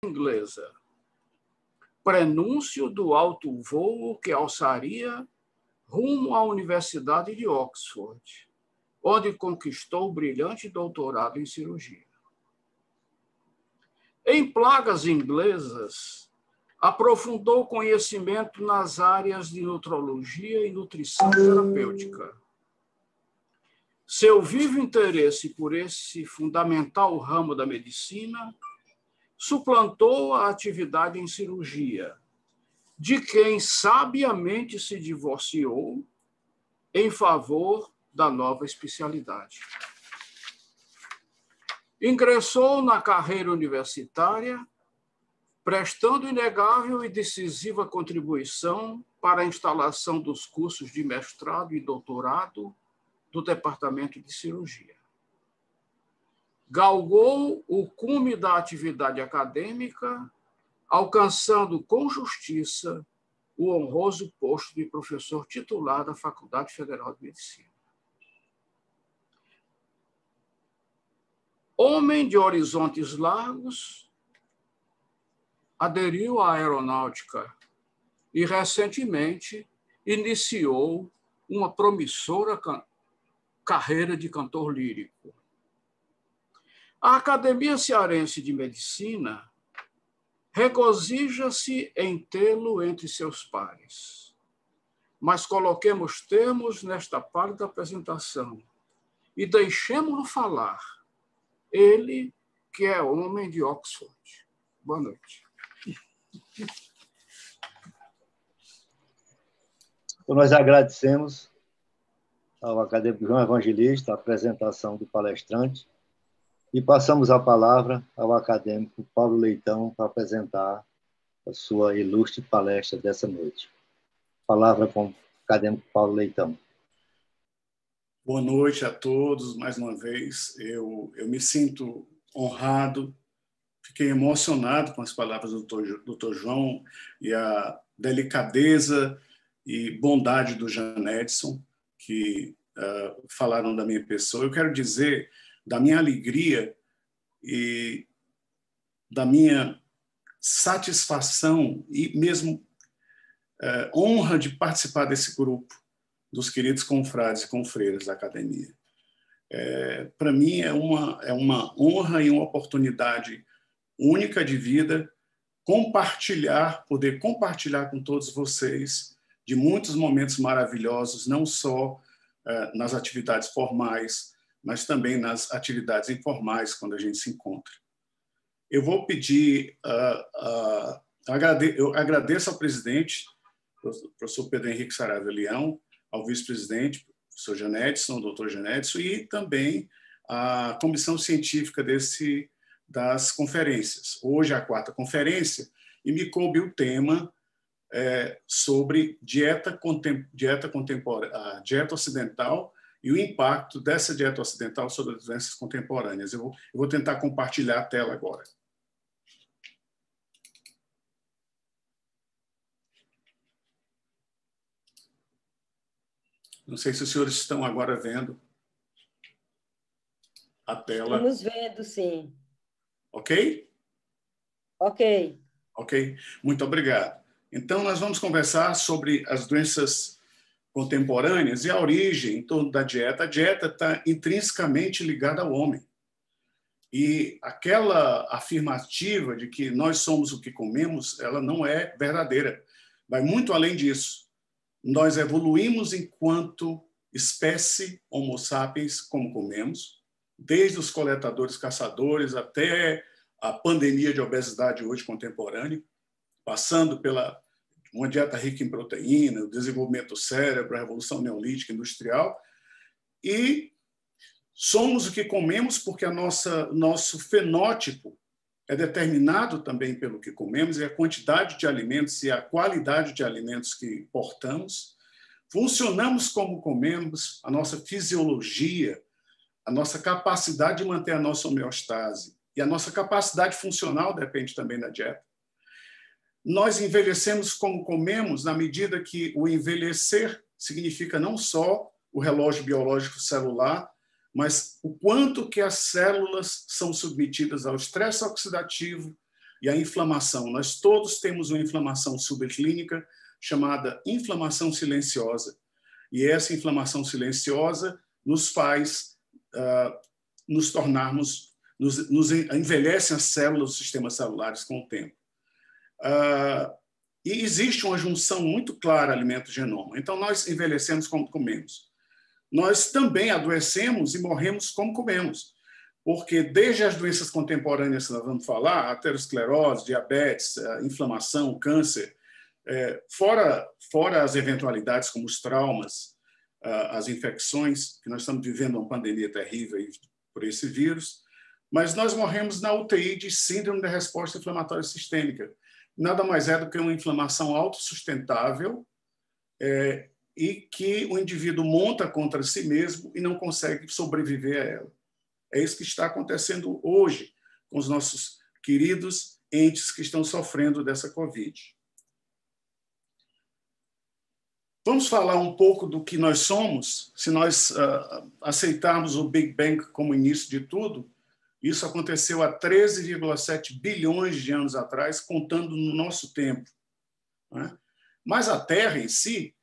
inglesa, prenúncio do alto voo que alçaria rumo à Universidade de Oxford, onde conquistou o brilhante doutorado em cirurgia. Em plagas inglesas, aprofundou conhecimento nas áreas de nutrologia e nutrição terapêutica. Seu vivo interesse por esse fundamental ramo da medicina suplantou a atividade em cirurgia, de quem sabiamente se divorciou em favor da nova especialidade. Ingressou na carreira universitária, prestando inegável e decisiva contribuição para a instalação dos cursos de mestrado e doutorado do Departamento de Cirurgia. Galgou o cume da atividade acadêmica, alcançando com justiça o honroso posto de professor titular da Faculdade Federal de Medicina. Homem de horizontes largos, aderiu à aeronáutica e, recentemente, iniciou uma promissora carreira de cantor lírico. A Academia Cearense de Medicina regozija-se em tê-lo entre seus pares. Mas coloquemos termos nesta pálida apresentação e deixemo-lo falar, ele que é homem de Oxford. Boa noite. Então, nós agradecemos ao acadêmico João Evangelista a apresentação do palestrante e passamos a palavra ao acadêmico Paulo Leitão para apresentar a sua ilustre palestra dessa noite. Palavra com o acadêmico Paulo Leitão. Boa noite a todos, mais uma vez. Eu me sinto honrado, fiquei emocionado com as palavras do Dr. João e a delicadeza e bondade do Jean Edson, que falaram da minha pessoa. Eu quero dizer da minha alegria e da minha satisfação e mesmo honra de participar desse grupo dos queridos confrades e confreiras da academia. Para mim é uma honra e uma oportunidade única de vida poder compartilhar com todos vocês de muitos momentos maravilhosos, não só nas atividades formais, mas também nas atividades informais, quando a gente se encontra. Eu vou pedir, eu agradeço ao presidente, professor Pedro Henrique Saraiva Leão, ao vice-presidente, professor Jean Edson, doutor Jean Edson, e também a comissão científica das conferências. Hoje é a 4ª conferência e me coube o tema sobre dieta ocidental e o impacto dessa dieta ocidental sobre as doenças contemporâneas. Eu vou tentar compartilhar a tela agora. Não sei se os senhores estão agora vendo a tela. Estamos vendo, sim. Ok? Ok. Ok, muito obrigado. Então, nós vamos conversar sobre as doenças contemporâneas e a origem em torno da dieta. A dieta está intrinsecamente ligada ao homem. E aquela afirmativa de que nós somos o que comemos, ela não é verdadeira. Vai muito além disso. Nós evoluímos enquanto espécie Homo sapiens, como comemos, desde os coletadores-caçadores até a pandemia de obesidade hoje contemporânea, passando pela uma dieta rica em proteína, o desenvolvimento do cérebro, a revolução neolítica industrial, e somos o que comemos porque nosso fenótipo é determinado também pelo que comemos e a quantidade de alimentos e a qualidade de alimentos que portamos. Funcionamos como comemos, a nossa fisiologia, a nossa capacidade de manter a nossa homeostase e a nossa capacidade funcional depende também da dieta. Nós envelhecemos como comemos na medida que o envelhecer significa não só o relógio biológico celular, mas o quanto que as células são submetidas ao estresse oxidativo, e a inflamação. Nós todos temos uma inflamação subclínica chamada inflamação silenciosa. E essa inflamação silenciosa nos faz nos tornarmos, nos envelhecem as células dos sistemas celulares com o tempo. E existe uma junção muito clara alimento-genoma. Então, nós envelhecemos como comemos. Nós também adoecemos e morremos como comemos. Porque desde as doenças contemporâneas que nós vamos falar, aterosclerose, diabetes, inflamação, câncer, fora as eventualidades como os traumas, as infecções, que nós estamos vivendo uma pandemia terrível por esse vírus, mas nós morremos na UTI de síndrome da resposta inflamatória sistêmica. Nada mais é do que uma inflamação autossustentável e que o indivíduo monta contra si mesmo e não consegue sobreviver a ela. É isso que está acontecendo hoje com os nossos queridos entes que estão sofrendo dessa Covid. Vamos falar um pouco do que nós somos. Se nós aceitarmos o Big Bang como início de tudo, isso aconteceu há 13,7 bilhões de anos atrás, contando no nosso tempo, né? Mas a Terra em si,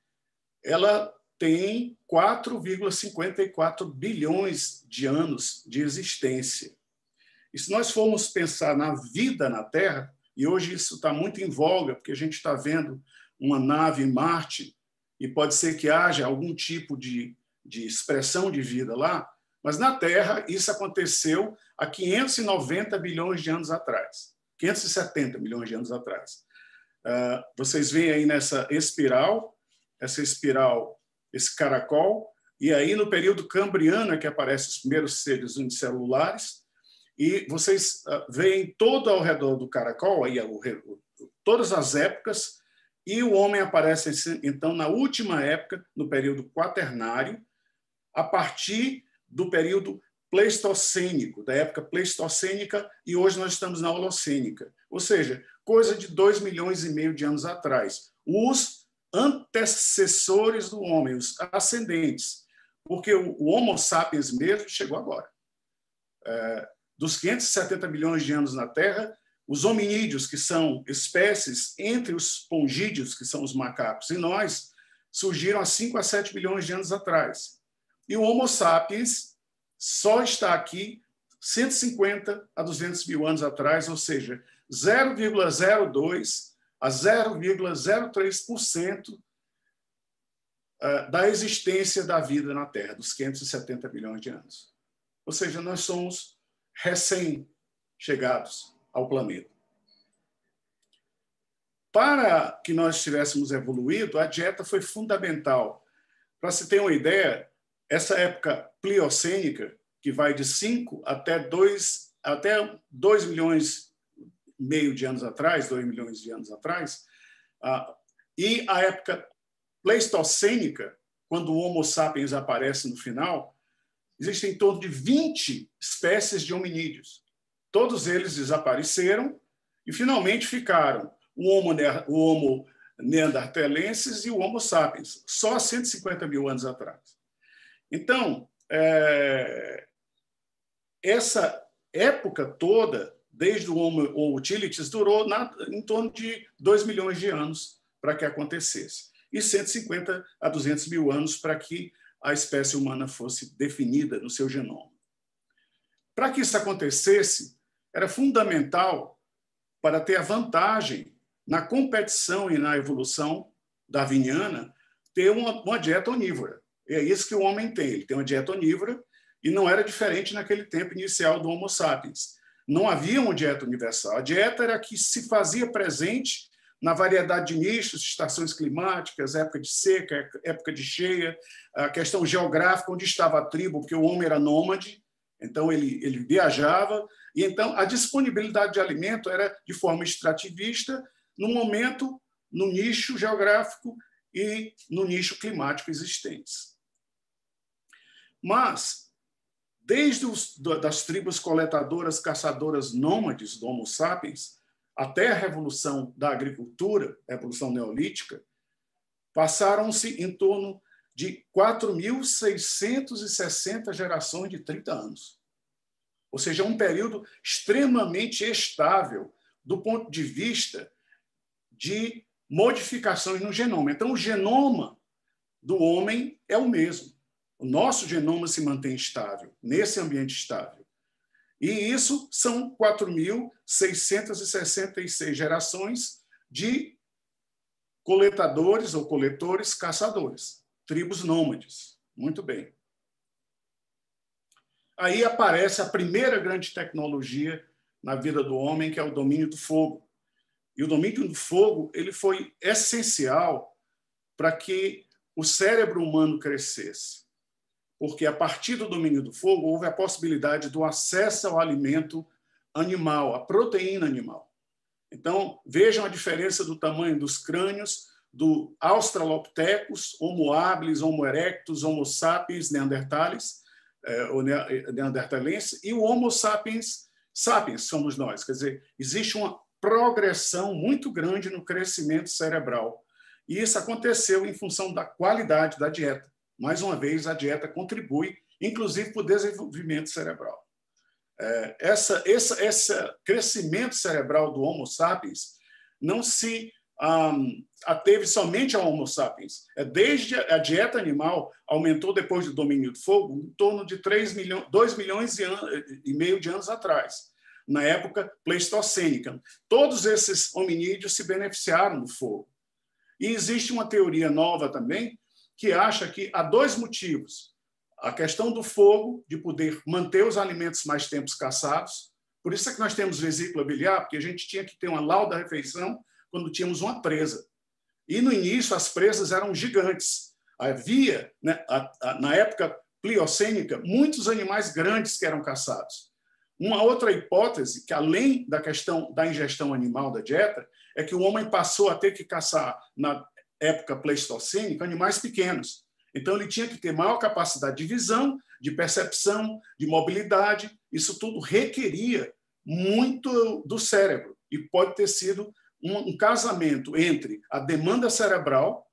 ela tem 4,54 bilhões de anos de existência. E se nós formos pensar na vida na Terra, e hoje isso está muito em voga, porque a gente está vendo uma nave em Marte, e pode ser que haja algum tipo de expressão de vida lá, mas na Terra isso aconteceu há 590 bilhões de anos atrás, 570 bilhões de anos atrás. Vocês veem aí nessa espiral, esse caracol, e aí no período cambriano é que aparecem os primeiros seres unicelulares, e vocês veem todo ao redor do caracol, aí, todas as épocas, e o homem aparece, então, na última época, no período quaternário, a partir do período pleistocênico, da época pleistocênica, e hoje nós estamos na holocênica, ou seja, coisa de 2,5 milhões de anos atrás. Os antecessores do homem, os ascendentes, porque o Homo sapiens mesmo chegou agora. Dos 570 milhões de anos na Terra, os hominídeos, que são espécies entre os pongídeos, que são os macacos, e nós, surgiram há 5 a 7 bilhões de anos atrás. E o Homo sapiens só está aqui 150 a 200 mil anos atrás, ou seja, 0,02 a 0,03% da existência da vida na Terra, dos 570 bilhões de anos. Ou seja, nós somos recém-chegados ao planeta. Para que nós tivéssemos evoluído, a dieta foi fundamental. Para se ter uma ideia, essa época pliocênica, que vai de 5 até 2 milhões e meio de anos atrás, 2 milhões de anos atrás, e a época pleistocênica, quando o Homo sapiens aparece no final, existem em torno de 20 espécies de hominídeos. Todos eles desapareceram e finalmente ficaram o Homo neanderthalensis e o Homo sapiens, só há 150 mil anos atrás. Então, essa época toda, desde o Homo utilitis, durou em torno de 2 milhões de anos para que acontecesse, e 150 a 200 mil anos para que a espécie humana fosse definida no seu genoma. Para que isso acontecesse, era fundamental, para ter a vantagem na competição e na evolução darwiniana, ter uma dieta onívora. E é isso que o homem tem. Ele tem uma dieta onívora e não era diferente naquele tempo inicial do Homo sapiens. Não havia uma dieta universal. A dieta era a que se fazia presente na variedade de nichos, estações climáticas, época de seca, época de cheia, a questão geográfica, onde estava a tribo, porque o homem era nômade, então ele viajava, e então a disponibilidade de alimento era de forma extrativista, no momento, no nicho geográfico e no nicho climático existentes. Mas, desde das tribos coletadoras, caçadoras nômades do Homo sapiens, até a revolução da agricultura, a revolução neolítica, passaram-se em torno de 4.660 gerações de 30 anos. Ou seja, um período extremamente estável, do ponto de vista de modificações no genoma. Então, o genoma do homem é o mesmo. O nosso genoma se mantém estável, nesse ambiente estável. E isso são 4.666 gerações de coletadores ou coletores caçadores, tribos nômades. Muito bem. Aí aparece a primeira grande tecnologia na vida do homem, que é o domínio do fogo. E o domínio do fogo ele foi essencial para que o cérebro humano crescesse. Porque a partir do domínio do fogo houve a possibilidade do acesso ao alimento animal, à proteína animal. Então, vejam a diferença do tamanho dos crânios do Australopithecus, Homo habilis, Homo erectus, Homo sapiens, neanderthalis, o neandertalense, e o Homo sapiens, sapiens somos nós. Quer dizer, existe uma progressão muito grande no crescimento cerebral. E isso aconteceu em função da qualidade da dieta. Mais uma vez, a dieta contribui, inclusive, para o desenvolvimento cerebral. Esse crescimento cerebral do Homo sapiens não se ateve somente ao Homo sapiens. Desde a dieta animal aumentou depois do domínio do fogo em torno de 2 milhões e meio de anos atrás, na época pleistocênica. Todos esses hominídeos se beneficiaram do fogo. E existe uma teoria nova também que acha que há dois motivos. A questão do fogo, de poder manter os alimentos mais tempos caçados. Por isso é que nós temos vesícula biliar, porque a gente tinha que ter uma lauda refeição quando tínhamos uma presa. E, no início, as presas eram gigantes. Havia, né, na época pliocênica, muitos animais grandes que eram caçados. Uma outra hipótese, que além da questão da ingestão animal da dieta, é que o homem passou a ter que caçar, na época pleistocênica, animais pequenos. Então, ele tinha que ter maior capacidade de visão, de percepção, de mobilidade. Isso tudo requeria muito do cérebro. E pode ter sido um casamento entre a demanda cerebral,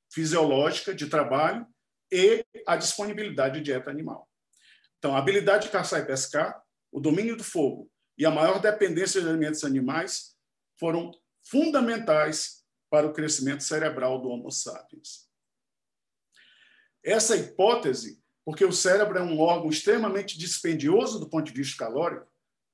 fisiológica, de trabalho, e a disponibilidade de dieta animal. Então, a habilidade de caçar e pescar, o domínio do fogo e a maior dependência de alimentos animais foram fundamentais para o crescimento cerebral do Homo sapiens. Essa hipótese, porque o cérebro é um órgão extremamente dispendioso do ponto de vista calórico,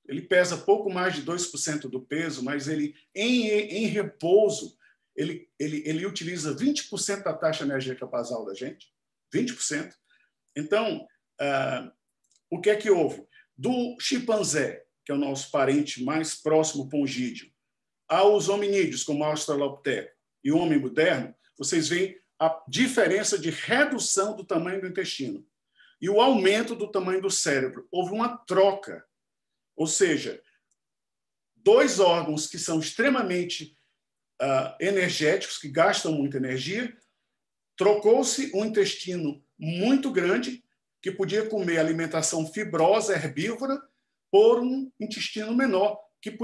ele pesa pouco mais de 2% do peso, mas ele, em repouso, ele utiliza 20% da taxa energética basal da gente, 20%. Então, o que é que houve? Do chimpanzé, que é o nosso parente mais próximo pongídeo, aos hominídeos, como o Australopithecus e o homem moderno, vocês veem a diferença de redução do tamanho do intestino e o aumento do tamanho do cérebro. Houve uma troca, ou seja, dois órgãos que são extremamente energéticos, que gastam muita energia, trocou-se um intestino muito grande, que podia comer alimentação fibrosa, herbívora, por um intestino menor, que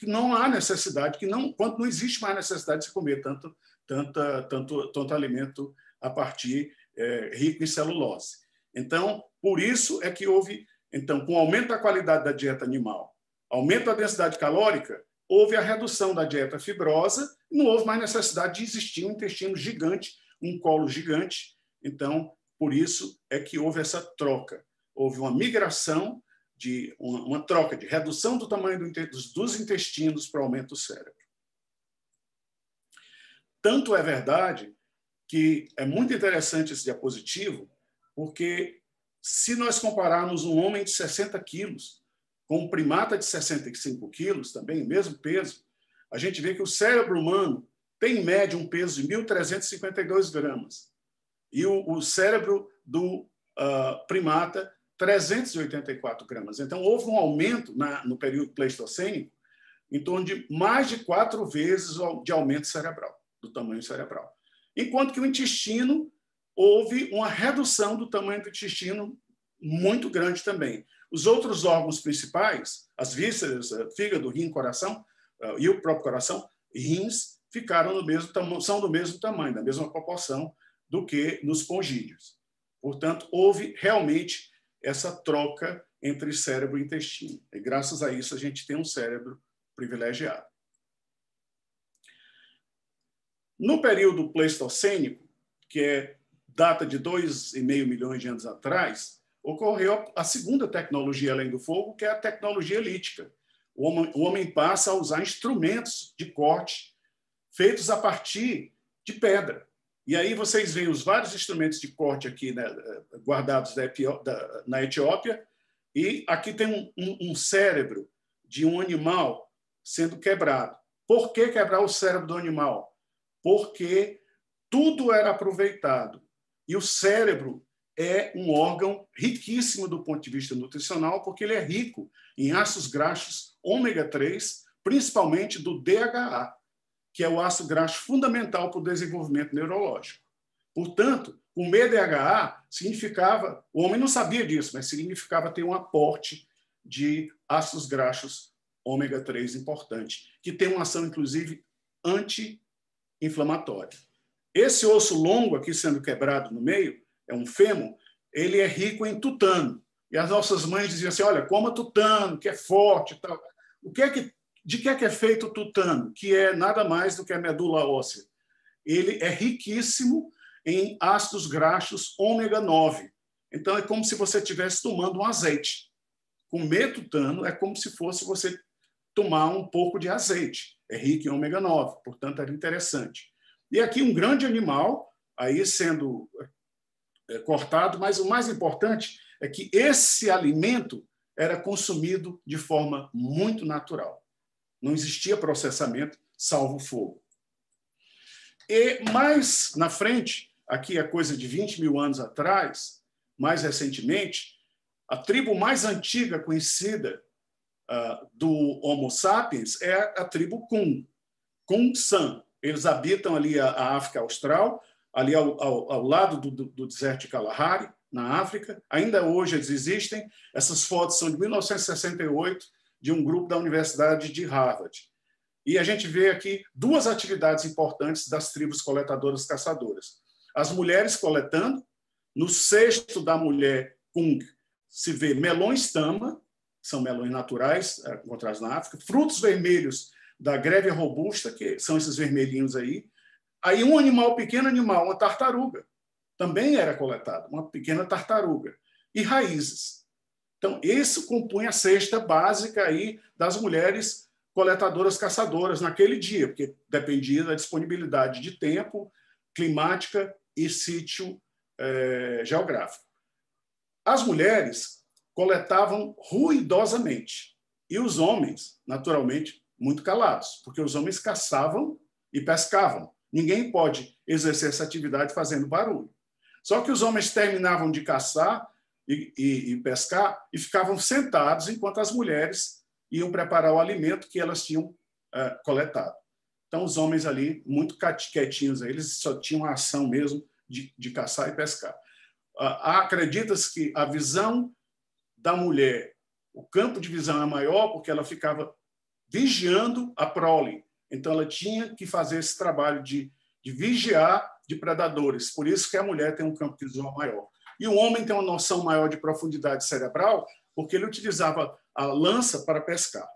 não há necessidade, quando não existe mais necessidade de se comer tanto alimento a partir rico em celulose. Então, por isso é que houve, então, com o aumento da qualidade da dieta animal, aumento da densidade calórica, houve a redução da dieta fibrosa e não houve mais necessidade de existir um intestino gigante, um colo gigante. Então, por isso é que houve essa troca. Houve uma migração, uma troca de redução do tamanho dos intestinos para o aumento do cérebro. Tanto é verdade que é muito interessante esse diapositivo, porque se nós compararmos um homem de 60 quilos com um primata de 65 quilos, também o mesmo peso, a gente vê que o cérebro humano tem, em média, um peso de 1.352 gramas. E o cérebro do primata, 384 gramas. Então, houve um aumento no período pleistocênico em torno de mais de 4 vezes de aumento cerebral, do tamanho cerebral. Enquanto que o intestino, houve uma redução do tamanho do intestino muito grande também. Os outros órgãos principais, as vísceras, fígado, rim, coração, e o próprio coração, rins, são do mesmo tamanho, da mesma proporção do que nos pongídeos. Portanto, houve realmente essa troca entre cérebro e intestino. E, graças a isso, a gente tem um cérebro privilegiado. No período pleistocênico, que data de 2,5 milhões de anos atrás, ocorreu a segunda tecnologia além do fogo, que é a tecnologia lítica. O homem passa a usar instrumentos de corte feitos a partir de pedra. E aí vocês veem os vários instrumentos de corte aqui, né, guardados na Etiópia, e aqui tem um cérebro de um animal sendo quebrado. Por que quebrar o cérebro do animal? Porque tudo era aproveitado. E o cérebro é um órgão riquíssimo do ponto de vista nutricional, porque ele é rico em ácidos graxos ômega 3, principalmente do DHA, que é o ácido graxo fundamental para o desenvolvimento neurológico. Portanto, comer DHA significava, o homem não sabia disso, mas significava ter um aporte de ácidos graxos ômega 3 importante, que tem uma ação, inclusive, anti-inflamatória. Esse osso longo aqui sendo quebrado no meio, é um fêmur, ele é rico em tutano. E as nossas mães diziam assim, olha, coma tutano, que é forte e tal. De que é feito o tutano? Que é nada mais do que a medula óssea. Ele é riquíssimo em ácidos graxos ômega 9. Então, é como se você estivesse tomando um azeite. Comer tutano é como se fosse você tomar um pouco de azeite. É rico em ômega 9, portanto, era interessante. E aqui um grande animal, aí sendo cortado, mas o mais importante é que esse alimento era consumido de forma muito natural. Não existia processamento, salvo fogo. E mais na frente, aqui é coisa de 20 mil anos atrás, mais recentemente, a tribo mais antiga conhecida do Homo sapiens é a tribo Kun, Kun-San. Eles habitam ali a África Austral, ali ao lado do deserto de Kalahari, na África. Ainda hoje eles existem. Essas fotos são de 1968, de um grupo da Universidade de Harvard. E a gente vê aqui duas atividades importantes das tribos coletadoras caçadoras. As mulheres coletando, no cesto da mulher Kung se vê melões tama, são melões naturais, encontrados na África, frutos vermelhos da grevia robusta, que são esses vermelhinhos aí. Aí um animal, pequeno animal, uma tartaruga, também era coletado, uma pequena tartaruga. E raízes. Então, isso compunha a cesta básica aí das mulheres coletadoras caçadoras naquele dia, porque dependia da disponibilidade de tempo, climática e sítio geográfico. As mulheres coletavam ruidosamente e os homens, naturalmente, muito calados, porque os homens caçavam e pescavam. Ninguém pode exercer essa atividade fazendo barulho. Só que os homens terminavam de caçar e pescar e ficavam sentados enquanto as mulheres iam preparar o alimento que elas tinham coletado. Então, os homens ali, muito quietinhos, eles só tinham a ação mesmo de caçar e pescar. Acredita-se que a visão da mulher, o campo de visão é maior porque ela ficava vigiando a prole. Então, ela tinha que fazer esse trabalho de vigiar de predadores. Por isso que a mulher tem um campo de visão maior. E o homem tem uma noção maior de profundidade cerebral porque ele utilizava a lança para pescar.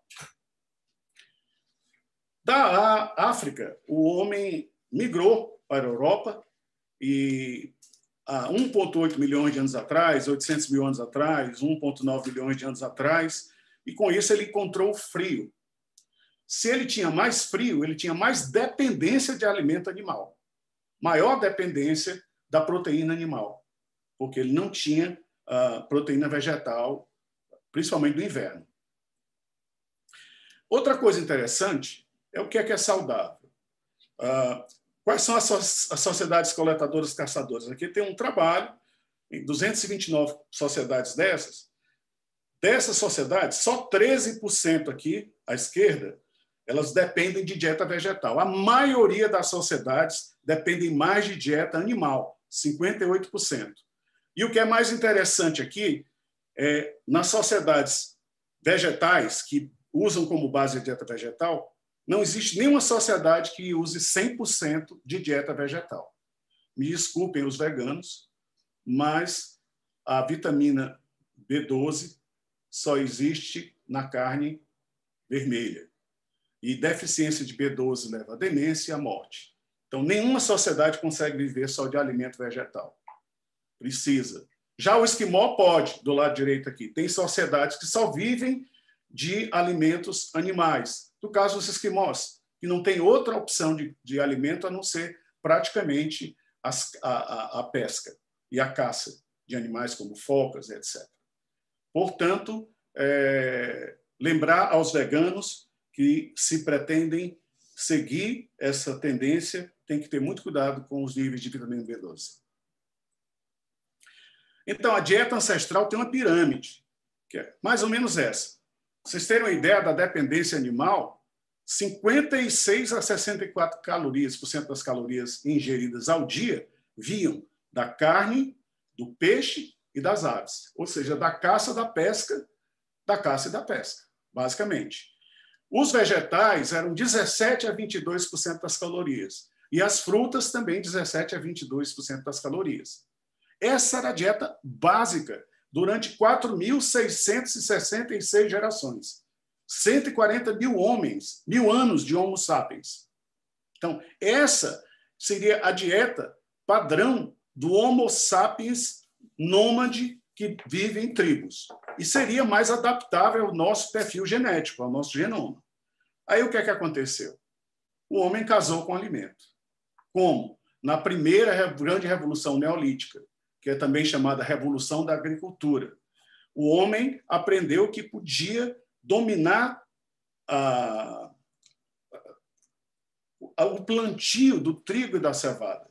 Da África, o homem migrou para a Europa e há 1,8 milhões de anos atrás, 800 mil anos atrás, 1,9 milhões de anos atrás, e com isso ele encontrou o frio. Se ele tinha mais frio, ele tinha mais dependência de alimento animal, maior dependência da proteína animal, porque ele não tinha proteína vegetal, principalmente do inverno. Outra coisa interessante é o que é saudável. Quais são as sociedades coletadoras caçadoras? Aqui tem um trabalho em 229 sociedades dessas sociedades, só 13% aqui, à esquerda, elas dependem de dieta vegetal. A maioria das sociedades dependem mais de dieta animal, 58%. E o que é mais interessante aqui é, nas sociedades vegetais, que usam como base a dieta vegetal, não existe nenhuma sociedade que use 100% de dieta vegetal. Me desculpem os veganos, mas a vitamina B12 só existe na carne vermelha. E deficiência de B12 leva à demência e à morte. Então, nenhuma sociedade consegue viver só de alimento vegetal. Precisa. Já o esquimó pode, do lado direito aqui. Tem sociedades que só vivem de alimentos animais. No caso dos esquimós, que não tem outra opção de alimento a não ser praticamente a pesca e a caça de animais como focas, etc. Portanto, lembrar aos veganos que, se pretendem seguir essa tendência, tem que ter muito cuidado com os níveis de vitamina B12. Então, a dieta ancestral tem uma pirâmide, que é mais ou menos essa. Vocês terem uma ideia da dependência animal, 56 a 64 calorias, por cento das calorias ingeridas ao dia vinham da carne, do peixe e das aves. Ou seja, da caça, da pesca, da caça e da pesca, basicamente. Os vegetais eram 17 a 22% das calorias. E as frutas também 17 a 22% das calorias. Essa era a dieta básica durante 4.666 gerações. 140 mil homens, 1000 anos de Homo sapiens. Então, essa seria a dieta padrão do Homo sapiens nômade que vive em tribos. E seria mais adaptável ao nosso perfil genético, ao nosso genoma. Aí o que é que aconteceu? O homem casou com o alimento. Como? Na primeira grande revolução neolítica, que é também chamada Revolução da Agricultura. O homem aprendeu que podia dominar o plantio do trigo e da cevada.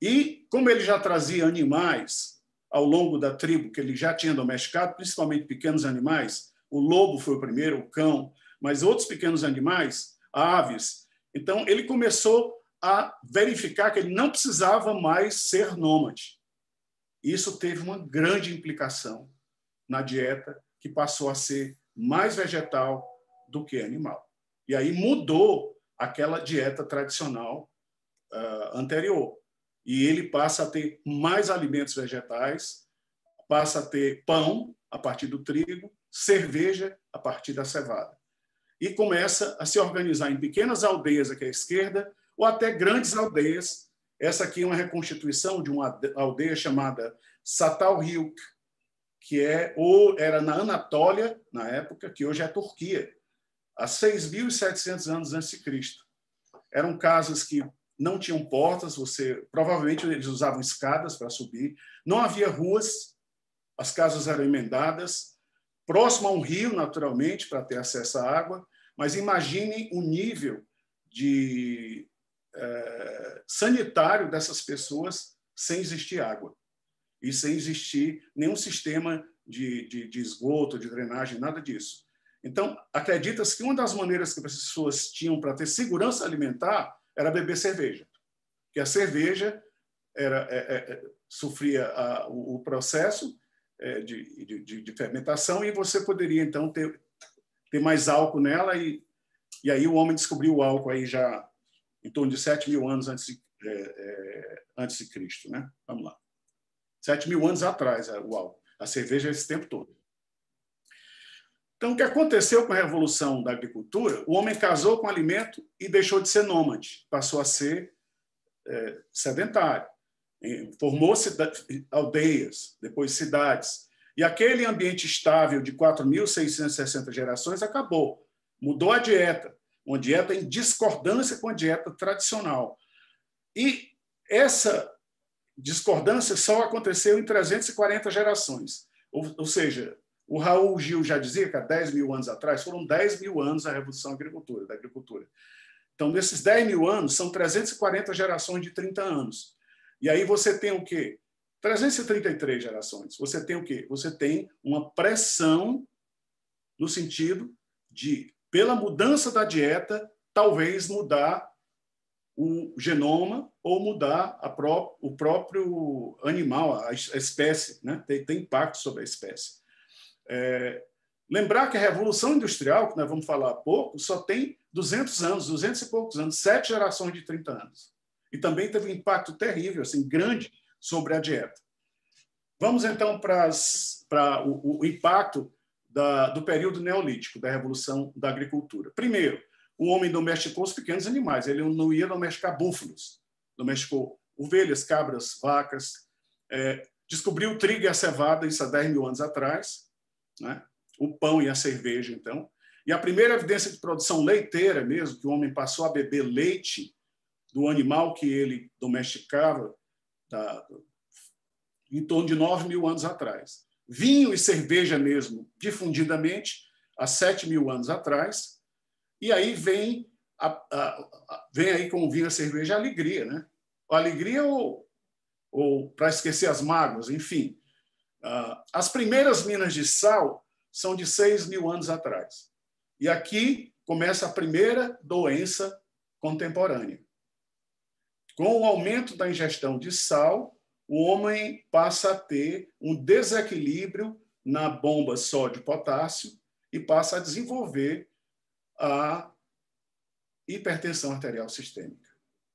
E, como ele já trazia animais ao longo da tribo, que ele já tinha domesticado, principalmente pequenos animais, o lobo foi o primeiro, o cão, mas outros pequenos animais, aves. Então, ele começou a verificar que ele não precisava mais ser nômade. Isso teve uma grande implicação na dieta, que passou a ser mais vegetal do que animal. E aí mudou aquela dieta tradicional anterior. E ele passa a ter mais alimentos vegetais, passa a ter pão a partir do trigo, cerveja a partir da cevada. E começa a se organizar em pequenas aldeias aqui à esquerda, ou até grandes aldeias. Essa aqui é uma reconstituição de uma aldeia chamada Çatalhöyük, que era na Anatólia, na época, que hoje é a Turquia, há 6.700 anos antes de Cristo. Eram casas que não tinham portas, provavelmente eles usavam escadas para subir, não havia ruas, as casas eram emendadas, próximo a um rio, naturalmente, para ter acesso à água, mas imaginem o nível de sanitário dessas pessoas sem existir água e sem existir nenhum sistema de esgoto, de drenagem, nada disso. Então, acredita-se que uma das maneiras que as pessoas tinham para ter segurança alimentar era beber cerveja, porque a cerveja sofria o processo de fermentação e você poderia, então, ter mais álcool nela e aí o homem descobriu o álcool aí já em torno de 7.000 anos antes de Cristo, né? Vamos lá. 7.000 anos atrás, o álcool. A cerveja esse tempo todo. Então, o que aconteceu com a Revolução da Agricultura? O homem casou com o alimento e deixou de ser nômade, passou a ser sedentário. Formou-se aldeias, depois cidades. E aquele ambiente estável de 4.660 gerações acabou. Mudou a dieta, uma dieta em discordância com a dieta tradicional. E essa discordância só aconteceu em 340 gerações. Ou seja, o Raul Gil já dizia que há 10.000 anos atrás, foram 10.000 anos a Revolução da Agricultura. Então, nesses 10.000 anos, são 340 gerações de 30 anos. E aí você tem o quê? 333 gerações. Você tem o quê? Você tem uma pressão no sentido de, pela mudança da dieta, talvez mudar o genoma ou mudar o próprio animal, a espécie, né? Tem impacto sobre a espécie. Lembrar que a Revolução Industrial, que nós vamos falar há pouco, só tem 200 anos, 200 e poucos anos, 7 gerações de 30 anos. E também teve um impacto terrível, assim, grande, sobre a dieta. Vamos, então, para o impacto do período neolítico, da Revolução da Agricultura. Primeiro, o homem domesticou os pequenos animais. Ele não ia domesticar búfalos, domesticou ovelhas, cabras, vacas, descobriu o trigo e a cevada, isso há 10 mil anos atrás, né? O pão e a cerveja, então. E a primeira evidência de produção leiteira mesmo, que o homem passou a beber leite do animal que ele domesticava, em torno de 9 mil anos atrás. Vinho e cerveja mesmo, difundidamente, há 7 mil anos atrás. E aí vem aí com o vinho e a cerveja a alegria, né? A alegria ou para esquecer as mágoas, enfim. As primeiras minas de sal são de 6 mil anos atrás. E aqui começa a primeira doença contemporânea. Com o aumento da ingestão de sal, o homem passa a ter um desequilíbrio na bomba sódio-potássio e passa a desenvolver a hipertensão arterial sistêmica.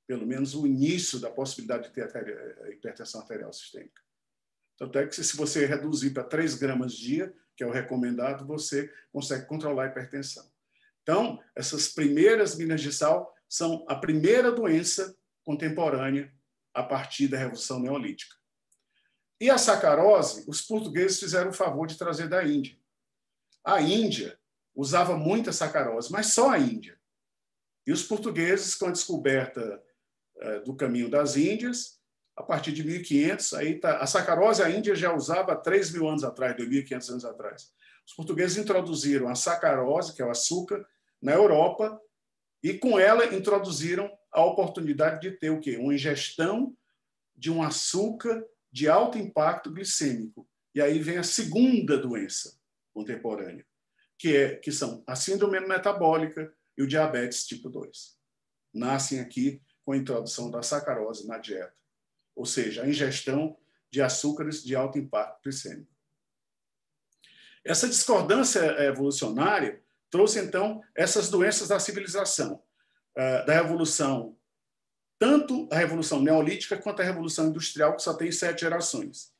Pelo menos o início da possibilidade de ter hipertensão arterial sistêmica. Tanto é que se você reduzir para 3 gramas dia, que é o recomendado, você consegue controlar a hipertensão. Então, essas primeiras minas de sal são a primeira doença contemporânea a partir da Revolução Neolítica. E a sacarose, os portugueses fizeram o favor de trazer da Índia. A Índia usava muita sacarose, mas só a Índia. E os portugueses, com a descoberta do caminho das Índias, a partir de 1500, a sacarose a Índia já usava há 3 mil anos atrás, 2.500 anos atrás. Os portugueses introduziram a sacarose, que é o açúcar, na Europa, e com ela introduziram a oportunidade de ter o quê? Uma ingestão de um açúcar de alto impacto glicêmico. E aí vem a segunda doença contemporânea, que são a síndrome metabólica e o diabetes tipo 2. Nascem aqui com a introdução da sacarose na dieta, ou seja, a ingestão de açúcares de alto impacto glicêmico. Essa discordância evolucionária trouxe, então, essas doenças da civilização, da revolução, tanto a revolução neolítica quanto a revolução industrial, que só tem 7 gerações.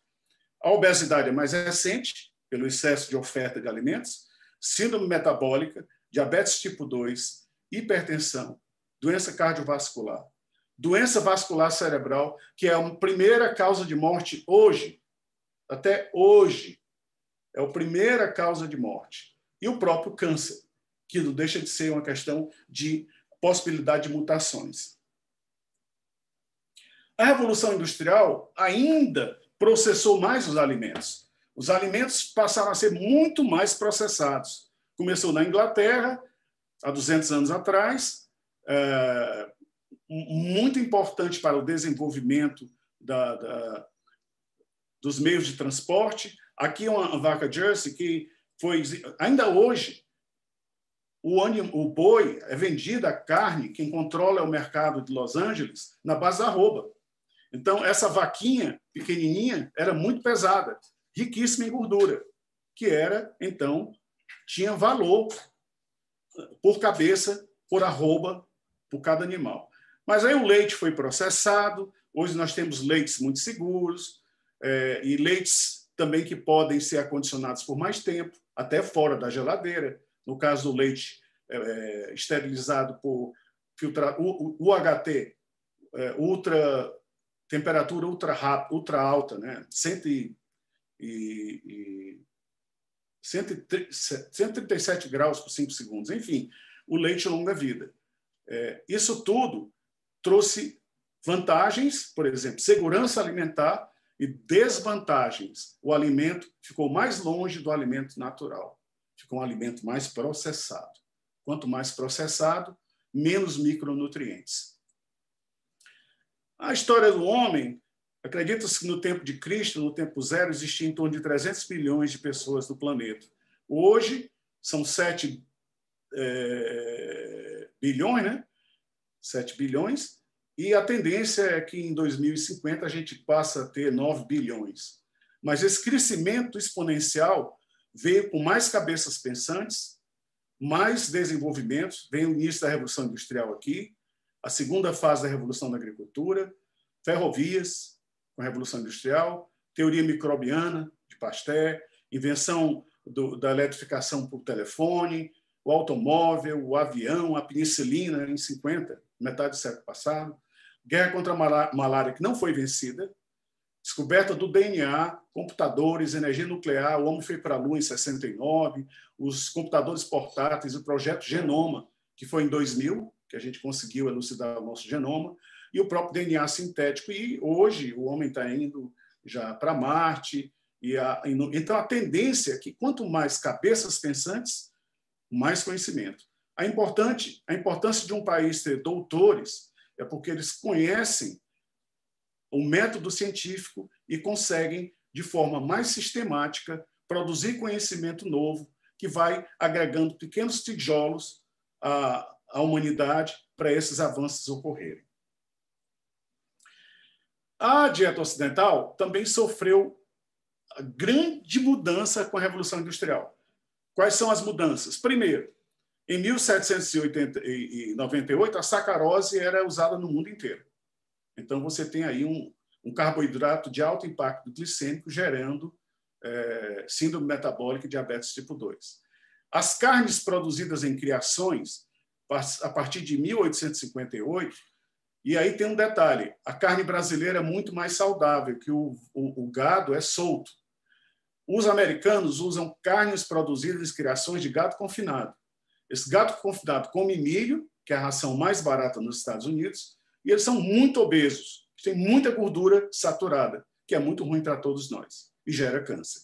A obesidade é mais recente, pelo excesso de oferta de alimentos, síndrome metabólica, diabetes tipo 2, hipertensão, doença cardiovascular, doença vascular cerebral, que é a primeira causa de morte hoje, até hoje, é a primeira causa de morte. E o próprio câncer, que não deixa de ser uma questão de possibilidade de mutações. A Revolução Industrial ainda processou mais os alimentos. Os alimentos passaram a ser muito mais processados. Começou na Inglaterra, há 200 anos atrás, muito importante para o desenvolvimento dos meios de transporte. Aqui uma vaca Jersey que foi, ainda hoje, o boi é vendido, a carne, quem controla é o mercado de Los Angeles, na base da arroba. Então, essa vaquinha pequenininha era muito pesada, riquíssima em gordura, que era, então, tinha valor por cabeça, por arroba, por cada animal. Mas aí o leite foi processado, hoje nós temos leites muito seguros, e leites também que podem ser acondicionados por mais tempo, até fora da geladeira. No caso do leite esterilizado por UHT, temperatura ultra alta, né? 137 graus por 5 segundos. Enfim, o leite longa-vida. Isso tudo trouxe vantagens, por exemplo, segurança alimentar, e desvantagens. O alimento ficou mais longe do alimento natural. Ficou um alimento mais processado. Quanto mais processado, menos micronutrientes. A história do homem, acredita-se que no tempo de Cristo, no tempo zero, existia em torno de 300 bilhões de pessoas no planeta. Hoje, são 7 bilhões, né? 7 bilhões, e a tendência é que em 2050 a gente passe a ter 9 bilhões. Mas esse crescimento exponencial veio com mais cabeças pensantes, mais desenvolvimentos, vem o início da Revolução Industrial aqui, a segunda fase da Revolução da Agricultura, ferrovias com a Revolução Industrial, teoria microbiana de Pasteur, invenção da eletrificação por telefone, o automóvel, o avião, a penicilina em 50, metade do século passado, guerra contra a malária que não foi vencida, descoberta do DNA, computadores, energia nuclear, o homem foi para a Lua em 69, os computadores portáteis, o projeto Genoma, que foi em 2000, que a gente conseguiu elucidar o nosso genoma, e o próprio DNA sintético. E hoje o homem está indo já para Marte. Então, a tendência é que quanto mais cabeças pensantes, mais conhecimento. A importância de um país ter doutores é porque eles conhecem o método científico e conseguem, de forma mais sistemática, produzir conhecimento novo que vai agregando pequenos tijolos à humanidade para esses avanços ocorrerem. A dieta ocidental também sofreu grande mudança com a Revolução Industrial. Quais são as mudanças? Primeiro, em 1798, a sacarose era usada no mundo inteiro. Então, você tem aí um carboidrato de alto impacto glicêmico gerando síndrome metabólica e diabetes tipo 2. As carnes produzidas em criações, a partir de 1858, e aí tem um detalhe, a carne brasileira é muito mais saudável, que o gado é solto. Os americanos usam carnes produzidas em criações de gado confinado. Esse gado confinado come milho, que é a ração mais barata nos Estados Unidos, e eles são muito obesos, têm muita gordura saturada, que é muito ruim para todos nós e gera câncer.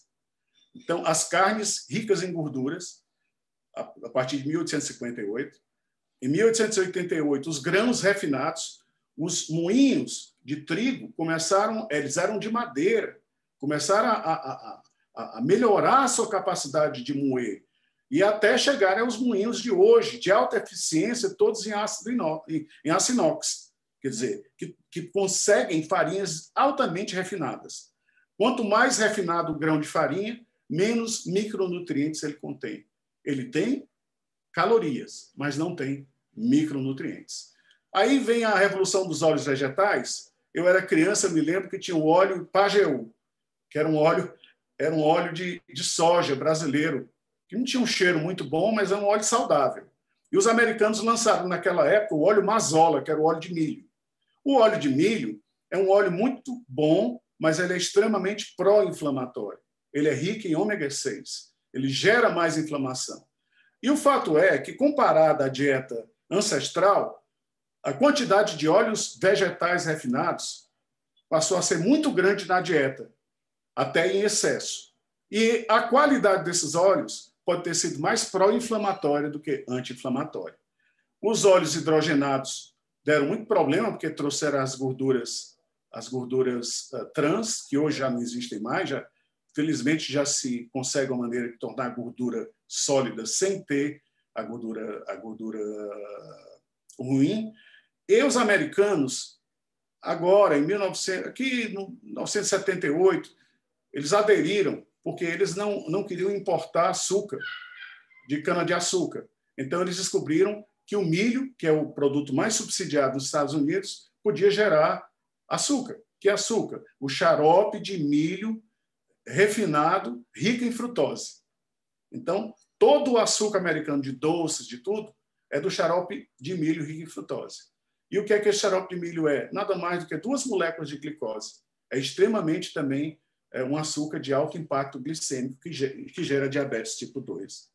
Então, as carnes ricas em gorduras, a partir de 1858, em 1888, os grãos refinados, os moinhos de trigo eles eram de madeira, começaram a melhorar a sua capacidade de moer, e até chegarem aos moinhos de hoje, de alta eficiência, todos em aço inox, quer dizer, que conseguem farinhas altamente refinadas. Quanto mais refinado o grão de farinha, menos micronutrientes ele contém. Ele tem calorias, mas não tem micronutrientes. Aí vem a revolução dos óleos vegetais. Eu era criança, me lembro que tinha o óleo Pajeú, que era um óleo de soja brasileiro, que não tinha um cheiro muito bom, mas é um óleo saudável. E os americanos lançaram naquela época o óleo Mazola, que era o óleo de milho. O óleo de milho é um óleo muito bom, mas ele é extremamente pró-inflamatório. Ele é rico em ômega 6. Ele gera mais inflamação. E o fato é que, comparado à dieta ancestral, a quantidade de óleos vegetais refinados passou a ser muito grande na dieta, até em excesso. E a qualidade desses óleos pode ter sido mais pró-inflamatória do que anti-inflamatória. Os óleos hidrogenados deram muito problema, porque trouxeram as gorduras trans, que hoje já não existem mais, felizmente já se consegue uma maneira de tornar a gordura sólida sem ter a gordura ruim. E os americanos, agora, em 1978, eles aderiram, porque eles não queriam importar açúcar de cana-de-açúcar. Então, eles descobriram que o milho, que é o produto mais subsidiado nos Estados Unidos, podia gerar açúcar. Que é açúcar? O xarope de milho refinado, rico em frutose. Então, todo o açúcar americano de doces, de tudo, é do xarope de milho rico em frutose. E o que é que esse xarope de milho é? Nada mais do que 2 moléculas de glicose. É extremamente também um açúcar de alto impacto glicêmico que gera diabetes tipo 2.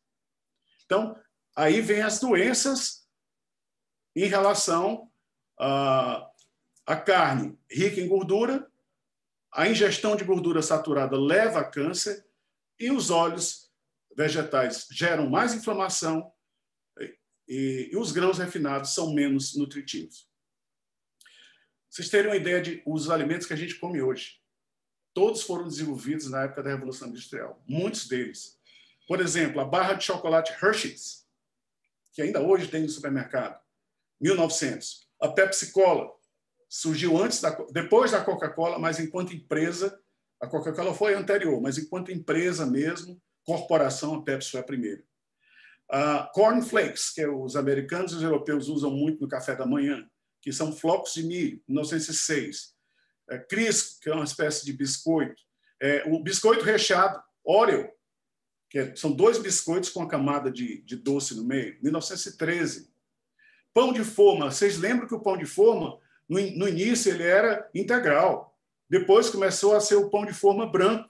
Então, aí vem as doenças em relação à carne rica em gordura. A ingestão de gordura saturada leva a câncer e os óleos vegetais geram mais inflamação e os grãos refinados são menos nutritivos. Vocês terem uma ideia dos alimentos que a gente come hoje. Todos foram desenvolvidos na época da Revolução Industrial. Muitos deles. Por exemplo, a barra de chocolate Hershey's, que ainda hoje tem no supermercado, 1900. A Pepsi Cola surgiu depois da Coca-Cola, mas enquanto empresa, a Coca-Cola foi anterior, mas enquanto empresa mesmo, corporação, a Pepsi foi a primeira. A Corn Flakes, que os americanos e os europeus usam muito no café da manhã, que são flocos de milho, 1906. Crisco, que é uma espécie de biscoito. O biscoito recheado, Oreo, são 2 biscoitos com a camada de doce no meio, 1913. Pão de forma, vocês lembram que o pão de forma, no início, ele era integral. Depois começou a ser o pão de forma branco.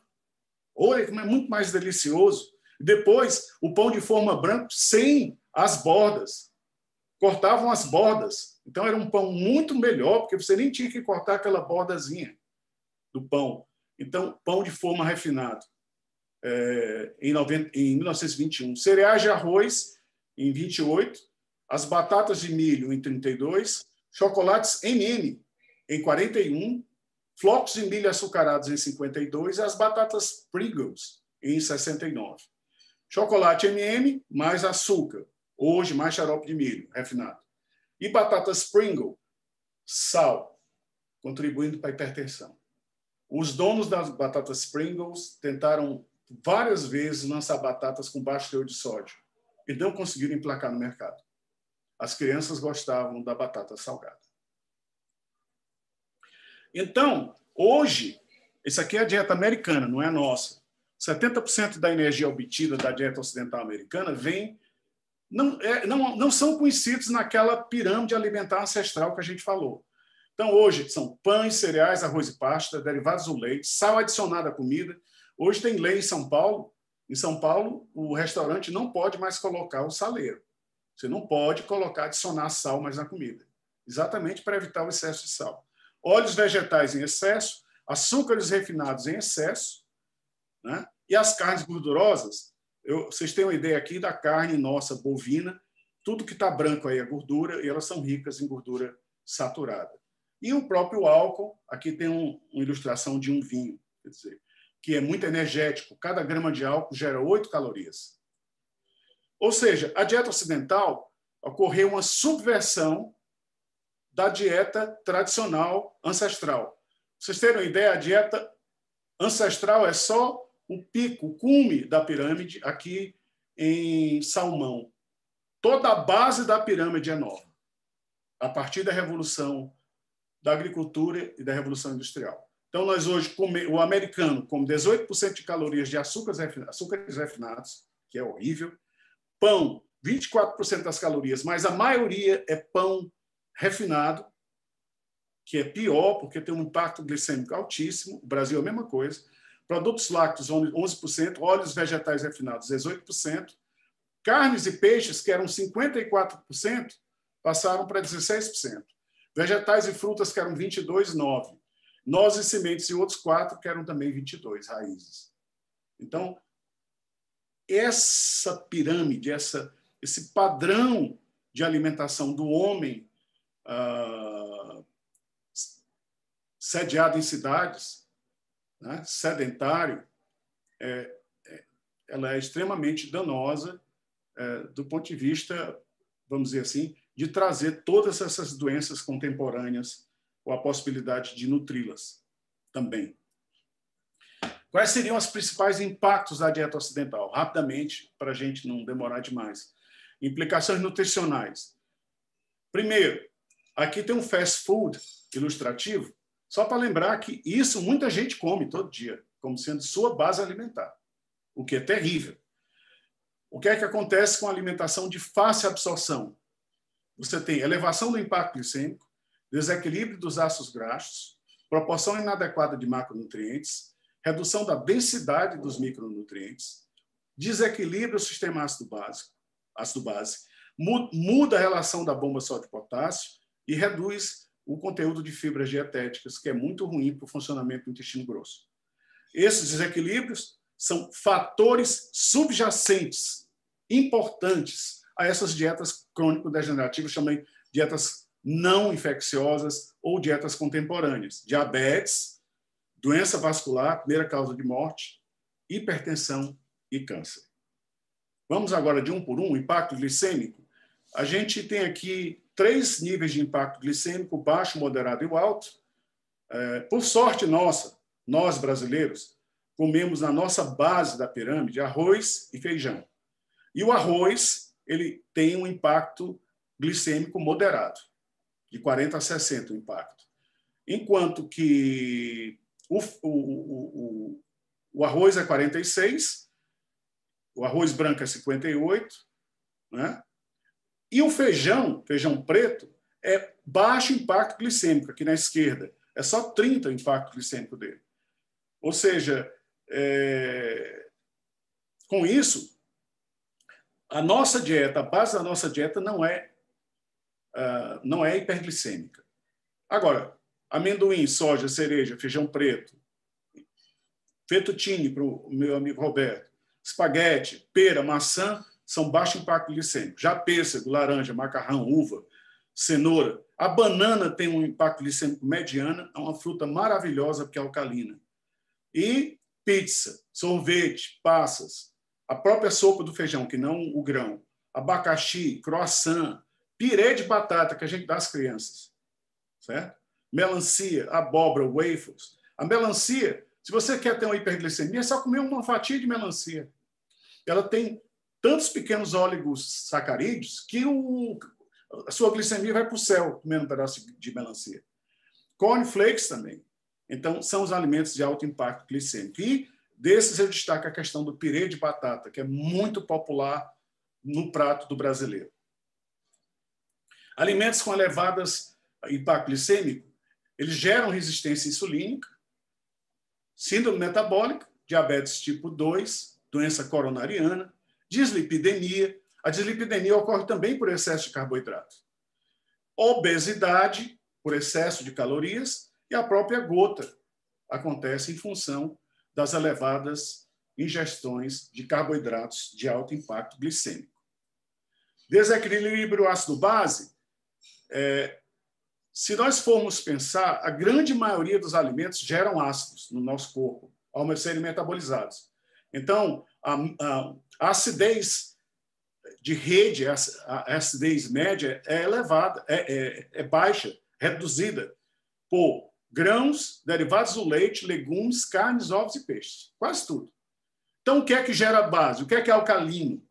Olha, como é muito mais delicioso. Depois, o pão de forma branco sem as bordas. Cortavam as bordas. Então, era um pão muito melhor, porque você nem tinha que cortar aquela bordazinha do pão. Então, pão de forma refinado, em 1921. Cereais de arroz, em 28. As batatas de milho, em 32. Chocolates M&M, em 41. Flocos de milho açucarados, em 52. E as batatas Pringles, em 69. Chocolate M&M, mais açúcar. Hoje, mais xarope de milho refinado. E batatas Pringles, sal, contribuindo para a hipertensão. Os donos das batatas Pringles tentaram várias vezes lançar batatas com baixo teor de sódio e não conseguiram emplacar no mercado. As crianças gostavam da batata salgada. Então, hoje, isso aqui é a dieta americana, não é a nossa. 70% da energia obtida da dieta ocidental americana não são conhecidos naquela pirâmide alimentar ancestral que a gente falou. Então, hoje, são pães, cereais, arroz e pasta, derivados do leite, sal adicionado à comida. Hoje tem lei em São Paulo. Em São Paulo, o restaurante não pode mais colocar o saleiro. Você não pode adicionar sal mais na comida. Exatamente para evitar o excesso de sal. Óleos vegetais em excesso, açúcares refinados em excesso, né? E as carnes gordurosas, vocês têm uma ideia aqui da carne nossa bovina, tudo que está branco aí é gordura, e elas são ricas em gordura saturada. E o próprio álcool, aqui tem uma ilustração de um vinho, quer dizer, que é muito energético. Cada grama de álcool gera 8 calorias. Ou seja, a dieta ocidental ocorreu uma subversão da dieta tradicional ancestral. Pra vocês terem uma ideia, a dieta ancestral é só o pico, o cume da pirâmide aqui em Salmão. Toda a base da pirâmide é nova, a partir da revolução da agricultura e da revolução industrial. Então, nós hoje, o americano come 18% de calorias de açúcares refinados, que é horrível, pão, 24% das calorias, mas a maioria é pão refinado, que é pior, porque tem um impacto glicêmico altíssimo. O Brasil é a mesma coisa. Produtos lácteos, 11%, óleos vegetais refinados, 18%. Carnes e peixes, que eram 54%, passaram para 16%. Vegetais e frutas, que eram 22%, 9%. Nozes e sementes e outros 4%, que eram também 22%, raízes. Então, essa pirâmide, esse padrão de alimentação do homem sediado em cidades, né, sedentário, ela é extremamente danosa do ponto de vista, vamos dizer assim, de trazer todas essas doenças contemporâneas ou a possibilidade de nutri-las também. Quais seriam os principais impactos da dieta ocidental? Rapidamente, para a gente não demorar demais. Implicações nutricionais. Primeiro, aqui tem um fast food ilustrativo, só para lembrar que isso muita gente come todo dia, como sendo sua base alimentar, o que é terrível. O que é que acontece com a alimentação de fácil absorção? Você tem elevação do impacto glicêmico, desequilíbrio dos ácidos graxos, proporção inadequada de macronutrientes, redução da densidade dos micronutrientes, desequilíbrio do sistema ácido base, muda a relação da bomba sódio-potássio e reduz o conteúdo de fibras dietéticas, que é muito ruim para o funcionamento do intestino grosso. Esses desequilíbrios são fatores subjacentes importantes a essas dietas crônico-degenerativas, também dietas não infecciosas ou dietas contemporâneas. Diabetes, doença vascular, primeira causa de morte, hipertensão e câncer. Vamos agora de um por um, impacto glicêmico. A gente tem aqui 3 níveis de impacto glicêmico, baixo, moderado e o alto. Por sorte nossa, nós brasileiros, comemos na nossa base da pirâmide arroz e feijão. E o arroz, ele tem um impacto glicêmico moderado, de 40 a 60 o impacto. Enquanto que o arroz é 46, o arroz branco é 58, né? E o feijão preto, é baixo impacto glicêmico, aqui na esquerda. É só 30 o impacto glicêmico dele. Ou seja, com isso, a nossa dieta, a base da nossa dieta não é hiperglicêmica. Agora, amendoim, soja, cereja, feijão preto, fettuccine para o meu amigo Roberto, espaguete, pera, maçã, são baixo impacto glicêmico. Já pêssego, laranja, macarrão, uva, cenoura. A banana tem um impacto glicêmico mediano, é uma fruta maravilhosa porque é alcalina. E pizza, sorvete, passas, a própria sopa do feijão, que não o grão, abacaxi, croissant, pirê de batata que a gente dá às crianças, certo? Melancia, abóbora, waffles. A melancia, se você quer ter uma hiperglicemia, é só comer uma fatia de melancia. Ela tem tantos pequenos oligosacarídeos que a sua glicemia vai para o céu comendo um pedaço de melancia. Cornflakes também. Então, são os alimentos de alto impacto glicêmico. E desses eu destaco a questão do pirê de batata, que é muito popular no prato do brasileiro. Alimentos com elevadas impacto glicêmico, eles geram resistência insulínica, síndrome metabólica, diabetes tipo 2, doença coronariana, dislipidemia. A dislipidemia ocorre também por excesso de carboidrato. Obesidade, por excesso de calorias, e a própria gota acontece em função das elevadas ingestões de carboidratos de alto impacto glicêmico. Desequilíbrio ácido-base. Se nós formos pensar, a grande maioria dos alimentos geram ácidos no nosso corpo, ao serem metabolizados. Então, a acidez de rede, a acidez média é elevada, é baixa, reduzida por grãos, derivados do leite, legumes, carnes, ovos e peixes. Quase tudo. Então, o que é que gera base? O que é alcalino?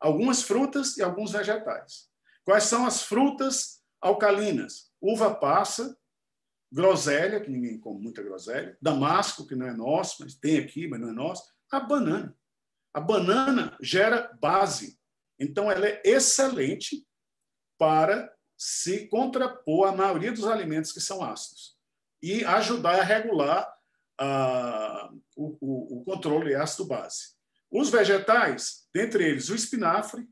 Algumas frutas e alguns vegetais. Quais são as frutas alcalinas? Uva passa, groselha, que ninguém come muita groselha, damasco, que não é nosso, mas tem aqui, mas não é nosso, a banana. A banana gera base. Então, ela é excelente para se contrapor à maioria dos alimentos que são ácidos e ajudar a regular o controle ácido-base. Os vegetais, dentre eles o espinafre,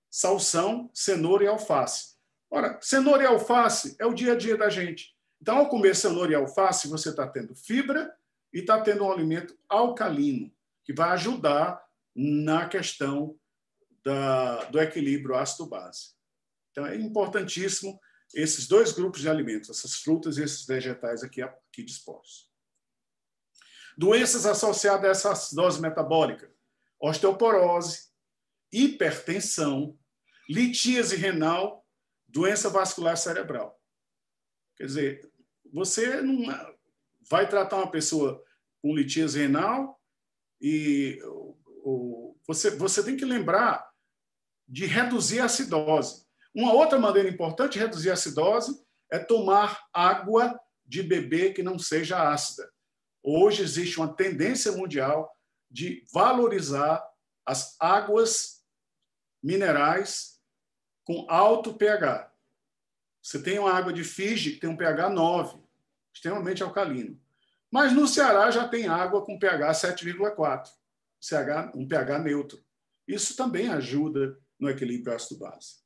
salsão, cenoura e alface. Ora, cenoura e alface é o dia a dia da gente. Então, ao comer cenoura e alface, você está tendo fibra e está tendo um alimento alcalino, que vai ajudar na questão do equilíbrio ácido-base. Então, é importantíssimo esses dois grupos de alimentos, essas frutas e esses vegetais aqui dispostos. Doenças associadas a essa acidose metabólica: osteoporose, hipertensão, litíase renal, doença vascular cerebral. Quer dizer, você não vai tratar uma pessoa com litíase renal e você tem que lembrar de reduzir a acidose. Uma outra maneira importante de reduzir a acidose é tomar água de bebê que não seja ácida. Hoje existe uma tendência mundial de valorizar as águas minerais com alto pH. Você tem uma água de Fiji que tem um pH 9, extremamente alcalino. Mas no Ceará já tem água com pH 7,4, um pH neutro. Isso também ajuda no equilíbrio ácido-base.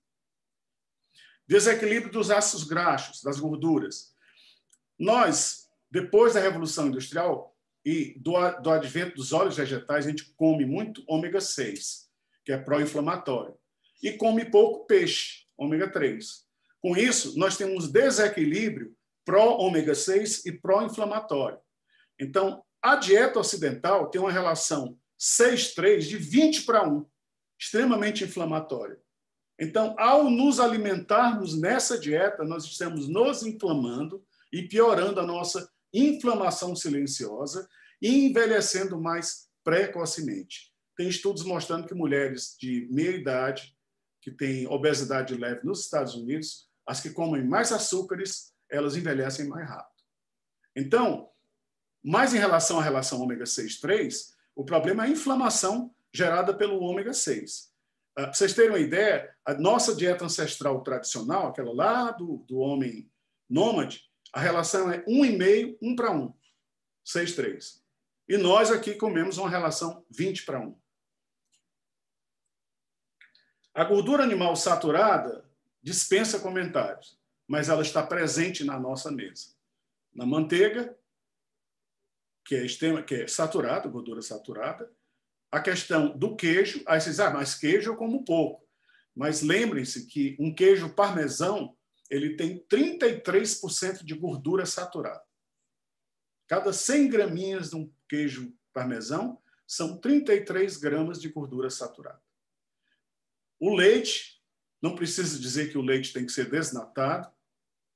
Desequilíbrio dos ácidos graxos, das gorduras. Nós, depois da Revolução Industrial e do advento dos óleos vegetais, a gente come muito ômega 6, que é pró-inflamatório, e come pouco peixe, ômega 3. Com isso, nós temos desequilíbrio pró-ômega 6 e pró-inflamatório. Então, a dieta ocidental tem uma relação 6:3 de 20:1, extremamente inflamatória. Então, ao nos alimentarmos nessa dieta, nós estamos nos inflamando e piorando a nossa inflamação silenciosa e envelhecendo mais precocemente. Tem estudos mostrando que mulheres de meia idade, que têm obesidade leve nos Estados Unidos, as que comem mais açúcares, elas envelhecem mais rápido. Então, mas em relação à relação ômega 6,3, o problema é a inflamação gerada pelo ômega 6. Para vocês terem uma ideia, a nossa dieta ancestral tradicional, aquela lá do homem nômade, a relação é 1,5, 1:1, 6:3. E nós aqui comemos uma relação 20:1. A gordura animal saturada dispensa comentários, mas ela está presente na nossa mesa. Na manteiga, que é saturada, gordura saturada, a questão do queijo, aí vocês dizem, mas queijo eu como pouco. Mas lembrem-se que um queijo parmesão, ele tem 33% de gordura saturada. Cada 100 graminhas de um queijo parmesão são 33 gramas de gordura saturada. O leite, não precisa dizer que o leite tem que ser desnatado,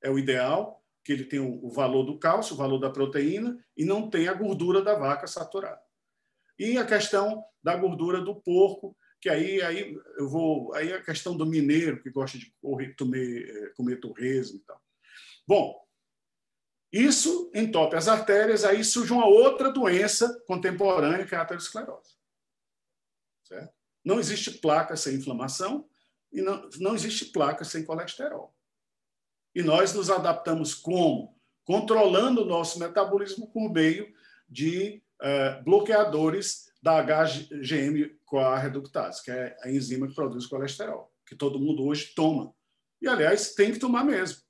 é o ideal, que ele tem o valor do cálcio, o valor da proteína, e não tem a gordura da vaca saturada. E a questão da gordura do porco, que aí é a questão do mineiro, que gosta de comer torresmo e tal. Bom, isso entope as artérias, aí surge uma outra doença contemporânea, que é a aterosclerose. Certo? Não existe placa sem inflamação e não existe placa sem colesterol. E nós nos adaptamos como? Controlando o nosso metabolismo por meio de bloqueadores da HGM-CoA reductase, que é a enzima que produz colesterol, que todo mundo hoje toma. E, aliás, tem que tomar mesmo,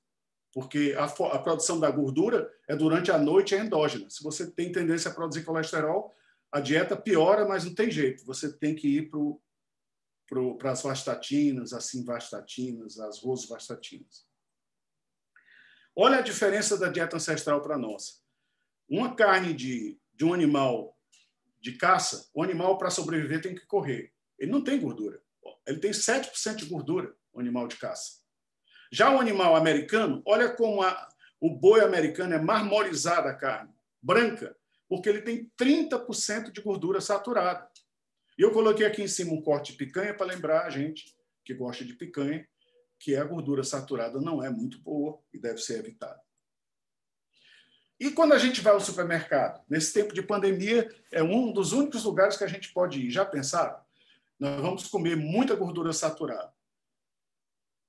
porque a produção da gordura é durante a noite, é endógena. Se você tem tendência a produzir colesterol, a dieta piora, mas não tem jeito. Você tem que ir para as vastatinas, as simvastatinas, as rosvastatinas. Olha a diferença da dieta ancestral para a nossa. Uma carne de um animal de caça, o animal, para sobreviver, tem que correr. Ele não tem gordura. Ele tem 7% de gordura, o animal de caça. Já o animal americano, olha como o boi americano é marmorizada a carne, branca, porque ele tem 30% de gordura saturada. E eu coloquei aqui em cima um corte de picanha para lembrar a gente que gosta de picanha que a gordura saturada não é muito boa e deve ser evitada. E quando a gente vai ao supermercado? Nesse tempo de pandemia, é um dos únicos lugares que a gente pode ir. Já pensaram? Nós vamos comer muita gordura saturada.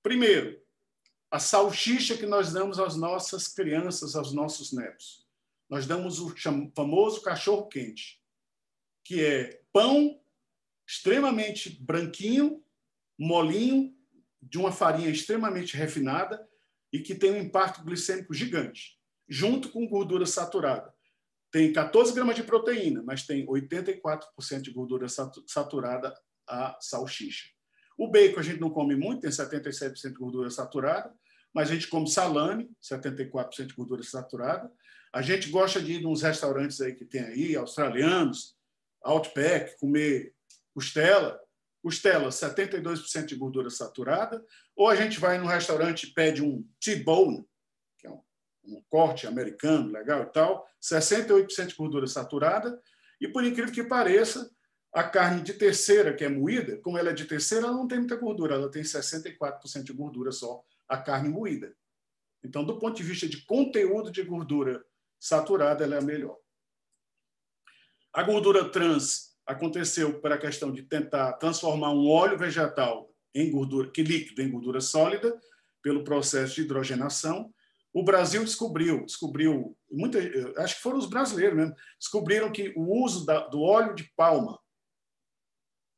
Primeiro, a salsicha que nós damos às nossas crianças, aos nossos netos. Nós damos o famoso cachorro-quente, que é pão extremamente branquinho, molinho, de uma farinha extremamente refinada e que tem um impacto glicêmico gigante, junto com gordura saturada. Tem 14 gramas de proteína, mas tem 84% de gordura saturada a salsicha. O bacon a gente não come muito, tem 77% de gordura saturada, mas a gente come salame, 74% de gordura saturada. A gente gosta de ir nos restaurantes aí que tem aí, australianos, Outback, comer costela, 72% de gordura saturada, ou a gente vai no restaurante e pede um T-bone, que é um corte americano, legal e tal, 68% de gordura saturada, e por incrível que pareça, a carne de terceira, que é moída, como ela é de terceira, ela não tem muita gordura, ela tem 64% de gordura só, a carne moída. Então, do ponto de vista de conteúdo de gordura saturada, ela é a melhor. A gordura trans aconteceu para a questão de tentar transformar um óleo vegetal em gordura, que líquido em gordura sólida, pelo processo de hidrogenação. O Brasil descobriu acho que foram os brasileiros mesmo, descobriram que o uso do óleo de palma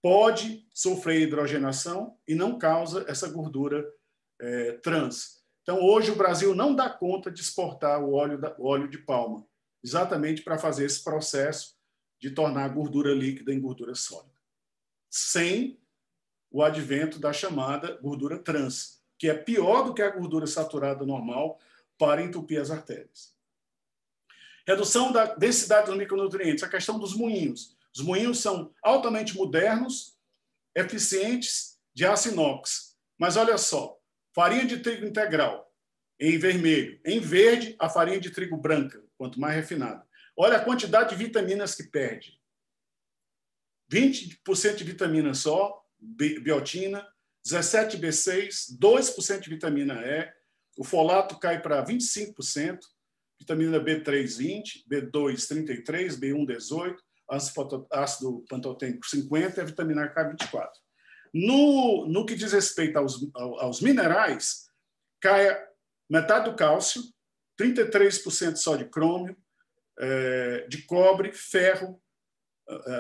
pode sofrer hidrogenação e não causa essa gordura trans. Então, hoje, o Brasil não dá conta de exportar o óleo de palma, exatamente para fazer esse processo de tornar a gordura líquida em gordura sólida, sem o advento da chamada gordura trans, que é pior do que a gordura saturada normal para entupir as artérias. Redução da densidade dos micronutrientes, a questão dos moinhos. Os moinhos são altamente modernos, eficientes, de aço inox. Mas olha só, farinha de trigo integral, em vermelho. Em verde, a farinha de trigo branca, quanto mais refinada. Olha a quantidade de vitaminas que perde. 20% de vitamina só, biotina, 17 B6, 2% de vitamina E, o folato cai para 25%, vitamina B3, 20, B2, 33, B1, 18, ácido pantotênico 50 e a vitamina K 24. No que diz respeito aos minerais, cai metade do cálcio, 33% só de crômio, de cobre, ferro,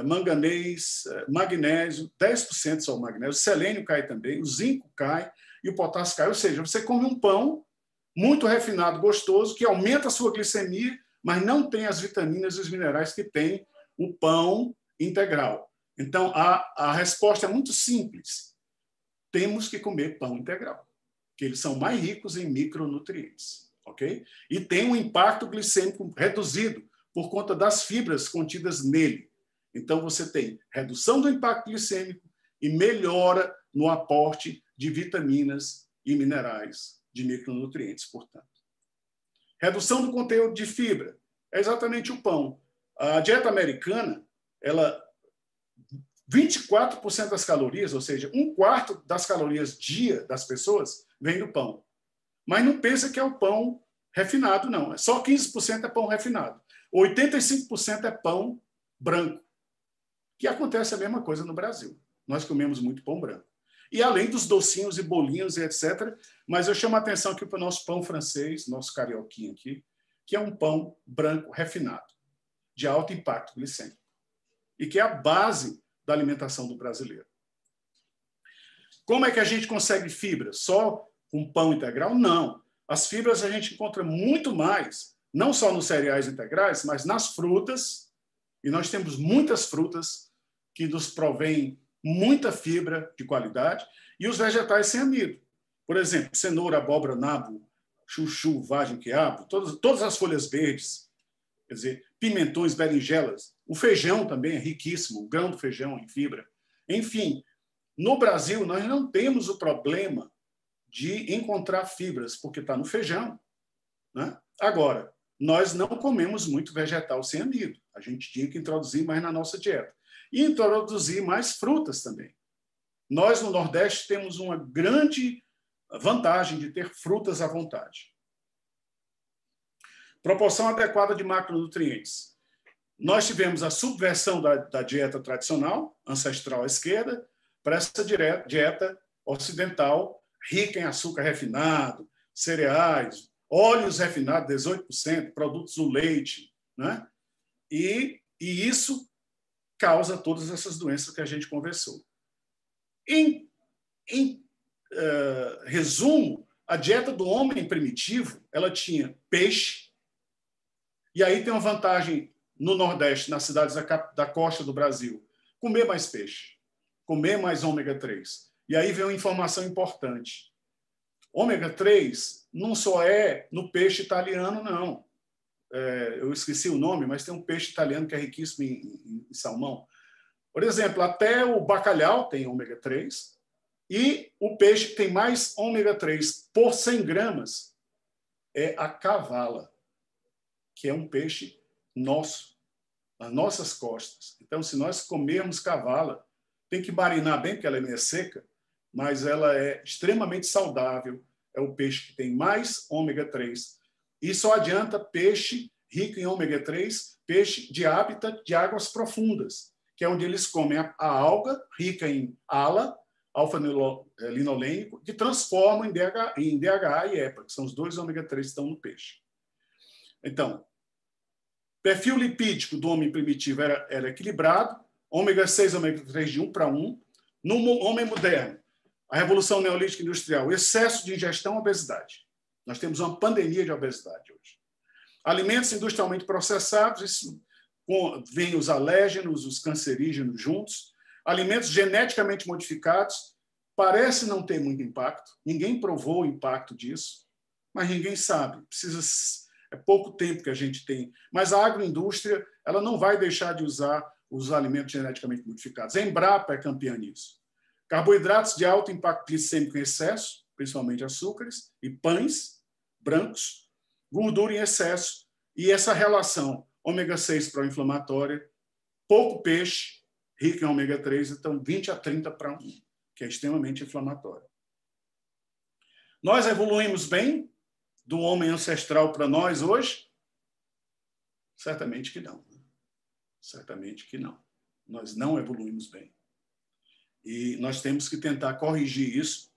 manganês, magnésio, 10% só o magnésio, o selênio cai também, o zinco cai e o potássio cai. Ou seja, você come um pão muito refinado, gostoso, que aumenta a sua glicemia, mas não tem as vitaminas e os minerais que tem o pão integral. Então, a resposta é muito simples. Temos que comer pão integral, porque eles são mais ricos em micronutrientes, ok? E tem um impacto glicêmico reduzido por conta das fibras contidas nele. Então, você tem redução do impacto glicêmico e melhora no aporte de vitaminas e minerais, de micronutrientes, portanto. Redução do conteúdo de fibra. É exatamente o pão. A dieta americana, 24% das calorias, ou seja, 1/4 das calorias dia das pessoas, vem do pão. Mas não pensa que é o pão refinado, não. Só 15% é pão refinado. 85% é pão branco. Que acontece a mesma coisa no Brasil. Nós comemos muito pão branco. E além dos docinhos e bolinhos e etc. Mas eu chamo a atenção aqui para o nosso pão francês, nosso carioquinho aqui, que é um pão branco refinado, de alto impacto glicêmico. E que é a base da alimentação do brasileiro. Como é que a gente consegue fibra? Só com pão integral? Não. As fibras a gente encontra muito mais, não só nos cereais integrais, mas nas frutas. E nós temos muitas frutas que nos provêm muita fibra de qualidade, e os vegetais sem amido. Por exemplo, cenoura, abóbora, nabo, chuchu, vagem, quiabo, todas as folhas verdes, quer dizer, pimentões, berinjelas. O feijão também é riquíssimo, o grão do feijão em fibra. Enfim, no Brasil, nós não temos o problema de encontrar fibras, porque está no feijão, né? Agora, nós não comemos muito vegetal sem amido. A gente tinha que introduzir mais na nossa dieta. E introduzir mais frutas também. Nós, no Nordeste, temos uma grande vantagem de ter frutas à vontade. Proporção adequada de macronutrientes. Nós tivemos a subversão da dieta tradicional, ancestral à esquerda, para essa dieta ocidental, rica em açúcar refinado, cereais, óleos refinados, 18%, produtos do leite, né? E isso causa todas essas doenças que a gente conversou. Em resumo, a dieta do homem primitivo, ela tinha peixe, e aí tem uma vantagem no Nordeste, nas cidades da costa do Brasil, comer mais peixe, comer mais ômega 3. E aí vem uma informação importante. Ômega 3 não só é no peixe italiano, não. Eu esqueci o nome, mas tem um peixe italiano que é riquíssimo em salmão. Por exemplo, até o bacalhau tem ômega 3 e o peixe que tem mais ômega 3 por 100 gramas é a cavala, que é um peixe nosso, nas nossas costas. Então, se nós comermos cavala, tem que marinar bem, porque ela é meio seca, mas ela é extremamente saudável. É o peixe que tem mais ômega 3. E só adianta peixe rico em ômega 3, peixe de hábitat de águas profundas, que é onde eles comem a alga rica em ALA, alfa-linolênico, que transforma em DHA e EPA, que são os dois ômega 3 que estão no peixe. Então, perfil lipídico do homem primitivo era equilibrado, ômega 6 e ômega 3 de 1 para 1. No homem moderno, a revolução neolítica industrial, excesso de ingestão, obesidade. Nós temos uma pandemia de obesidade hoje. Alimentos industrialmente processados, isso vem os alérgenos, os cancerígenos juntos. Alimentos geneticamente modificados, parece não ter muito impacto. Ninguém provou o impacto disso, mas ninguém sabe. É pouco tempo que a gente tem. Mas a agroindústria, ela não vai deixar de usar os alimentos geneticamente modificados. A Embrapa é campeã nisso. Carboidratos de alto impacto glicêmico em excesso, principalmente açúcares, e pães brancos, gordura em excesso, e essa relação ômega 6 pró-inflamatória, pouco peixe, rico em ômega 3, então 20 a 30 para 1, que é extremamente inflamatório. Nós evoluímos bem do homem ancestral para nós hoje? Certamente que não. Certamente que não. Nós não evoluímos bem. E nós temos que tentar corrigir isso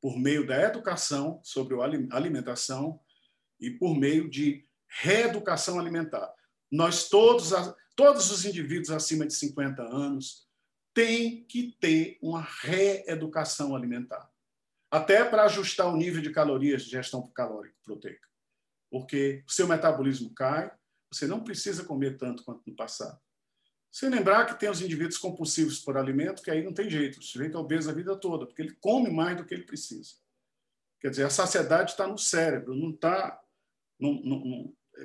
por meio da educação sobre a alimentação e por meio de reeducação alimentar. Nós todos os indivíduos acima de 50 anos têm que ter uma reeducação alimentar, até para ajustar o nível de calorias de gestão calórica proteica, porque o seu metabolismo cai, você não precisa comer tanto quanto no passado. Você lembrar que tem os indivíduos compulsivos por alimento, que aí não tem jeito, o sujeito é obeso a vida toda, porque ele come mais do que ele precisa. Quer dizer, a saciedade está no cérebro, não está...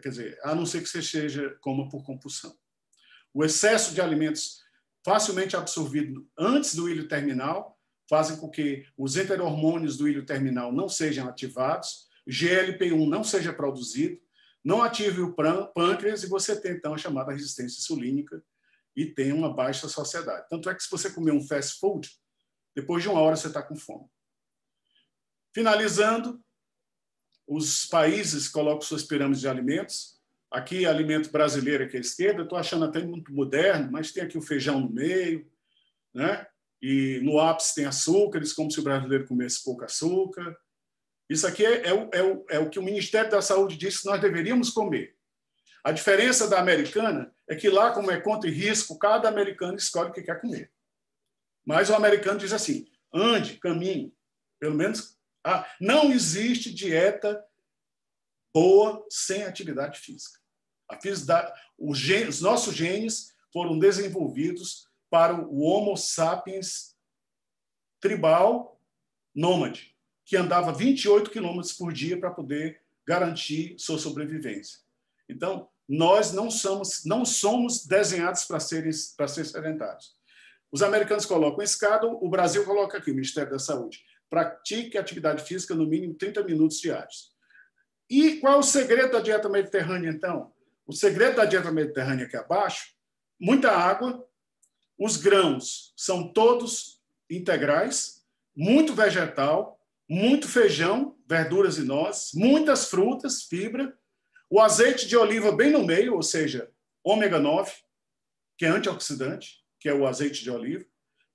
quer dizer, a não ser que você seja coma por compulsão. O excesso de alimentos facilmente absorvidos antes do ilho terminal fazem com que os enterohormônios do ilho terminal não sejam ativados, GLP-1 não seja produzido, não ative o pâncreas e você tem, então, a chamada resistência insulínica e tem uma baixa saciedade. Tanto é que se você comer um fast food, depois de 1 hora você está com fome. Finalizando, os países colocam suas pirâmides de alimentos. Aqui, alimento brasileiro aqui à esquerda, eu estou achando até muito moderno, mas tem aqui o feijão no meio, né? E no ápice tem açúcares, como se o brasileiro comesse pouco açúcar. Isso aqui é o que o Ministério da Saúde disse que nós deveríamos comer. A diferença da americana é que lá, como é contra e risco, cada americano escolhe o que quer comer. Mas o americano diz assim, ande, caminhe, pelo menos... não existe dieta boa sem atividade física. Os nossos genes foram desenvolvidos para o Homo sapiens tribal nômade, que andava 28 quilômetros por dia para poder garantir sua sobrevivência. Então, nós não somos desenhados para ser sedentários. Os americanos colocam escada, o Brasil coloca aqui, o Ministério da Saúde. Pratique atividade física no mínimo 30 minutos diários. E qual é o segredo da dieta mediterrânea, então? O segredo da dieta mediterrânea aqui abaixo, muita água, os grãos são todos integrais, muito vegetal, muito feijão, verduras e nozes, muitas frutas, fibra, o azeite de oliva bem no meio, ou seja, ômega 9, que é antioxidante, que é o azeite de oliva.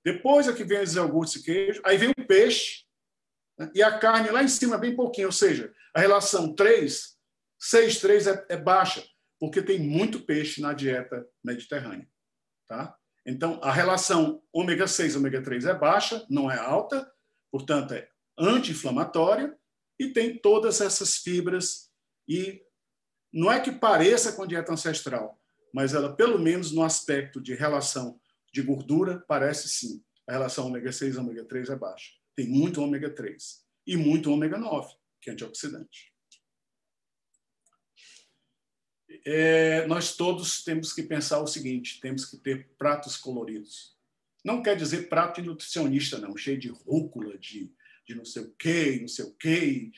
Depois é que vem os iogurtes e queijo, aí vem o peixe, né? E a carne lá em cima bem pouquinho, ou seja, a relação 6:3 é baixa, porque tem muito peixe na dieta mediterrânea. Tá? Então, a relação ômega 6 ômega 3 é baixa, não é alta, portanto, é anti-inflamatória e tem todas essas fibras. E não é que pareça com a dieta ancestral, mas ela, pelo menos no aspecto de relação de gordura, parece sim. A relação ômega 6 ômega 3 é baixa. Tem muito ômega 3 e muito ômega 9, que é antioxidante. Nós todos temos que pensar o seguinte, temos que ter pratos coloridos. Não quer dizer prato de nutricionista, não, cheio de rúcula, de não sei o quê,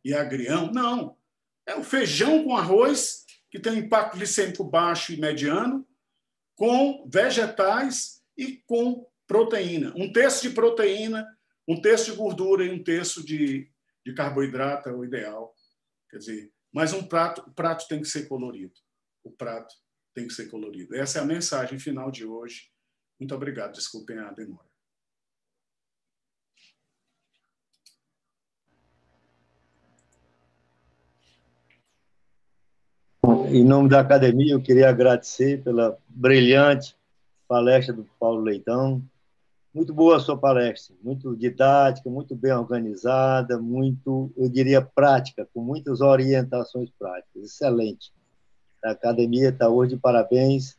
e agrião. Não. É o feijão com arroz, que tem um impacto glicêmico baixo e mediano, com vegetais e com proteína. 1/3 de proteína, 1/3 de gordura e 1/3 de carboidrato é o ideal. Quer dizer, mas o prato tem que ser colorido. O prato tem que ser colorido. Essa é a mensagem final de hoje. Muito obrigado. Desculpem a demora. Em nome da academia, eu queria agradecer pela brilhante palestra do Paulo Leitão. Muito boa a sua palestra, muito didática, muito bem organizada, muito, eu diria, prática, com muitas orientações práticas. Excelente. A academia está hoje de parabéns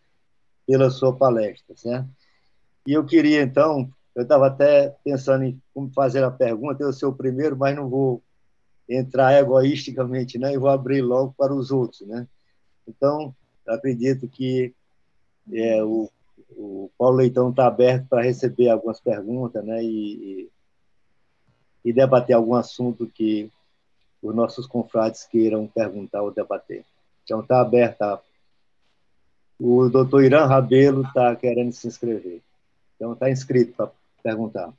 pela sua palestra, certo? E eu queria, então, eu estava até pensando em como fazer a pergunta, eu sou o primeiro, mas não vou entrar egoisticamente, né? E vou abrir logo para os outros, né? Então, eu acredito que o Paulo Leitão está aberto para receber algumas perguntas, né? E debater algum assunto que os nossos confrades queiram perguntar ou debater. Então, está aberto. O doutor Irã Rabelo está querendo se inscrever. Então, está inscrito para perguntar.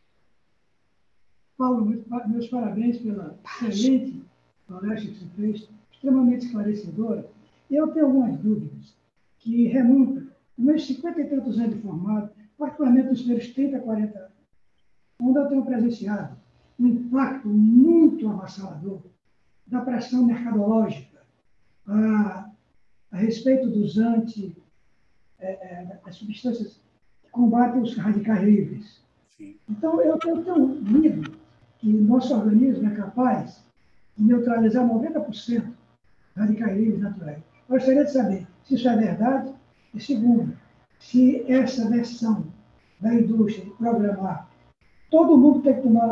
Paulo, meus parabéns pela excelente palestra que você fez, extremamente esclarecedora. Eu tenho algumas dúvidas que remontam nos meus 50 e tantos anos de formado, particularmente nos primeiros 30, 40 anos, onde eu tenho presenciado um impacto muito avassalador da pressão mercadológica a respeito dos das substâncias que combatem os radicais livres. Sim. Então, eu tenho lido que nosso organismo é capaz de neutralizar 90% radicais livres naturais. Eu gostaria de saber se isso é verdade e, segundo, se essa versão da indústria de programar todo mundo tem que tomar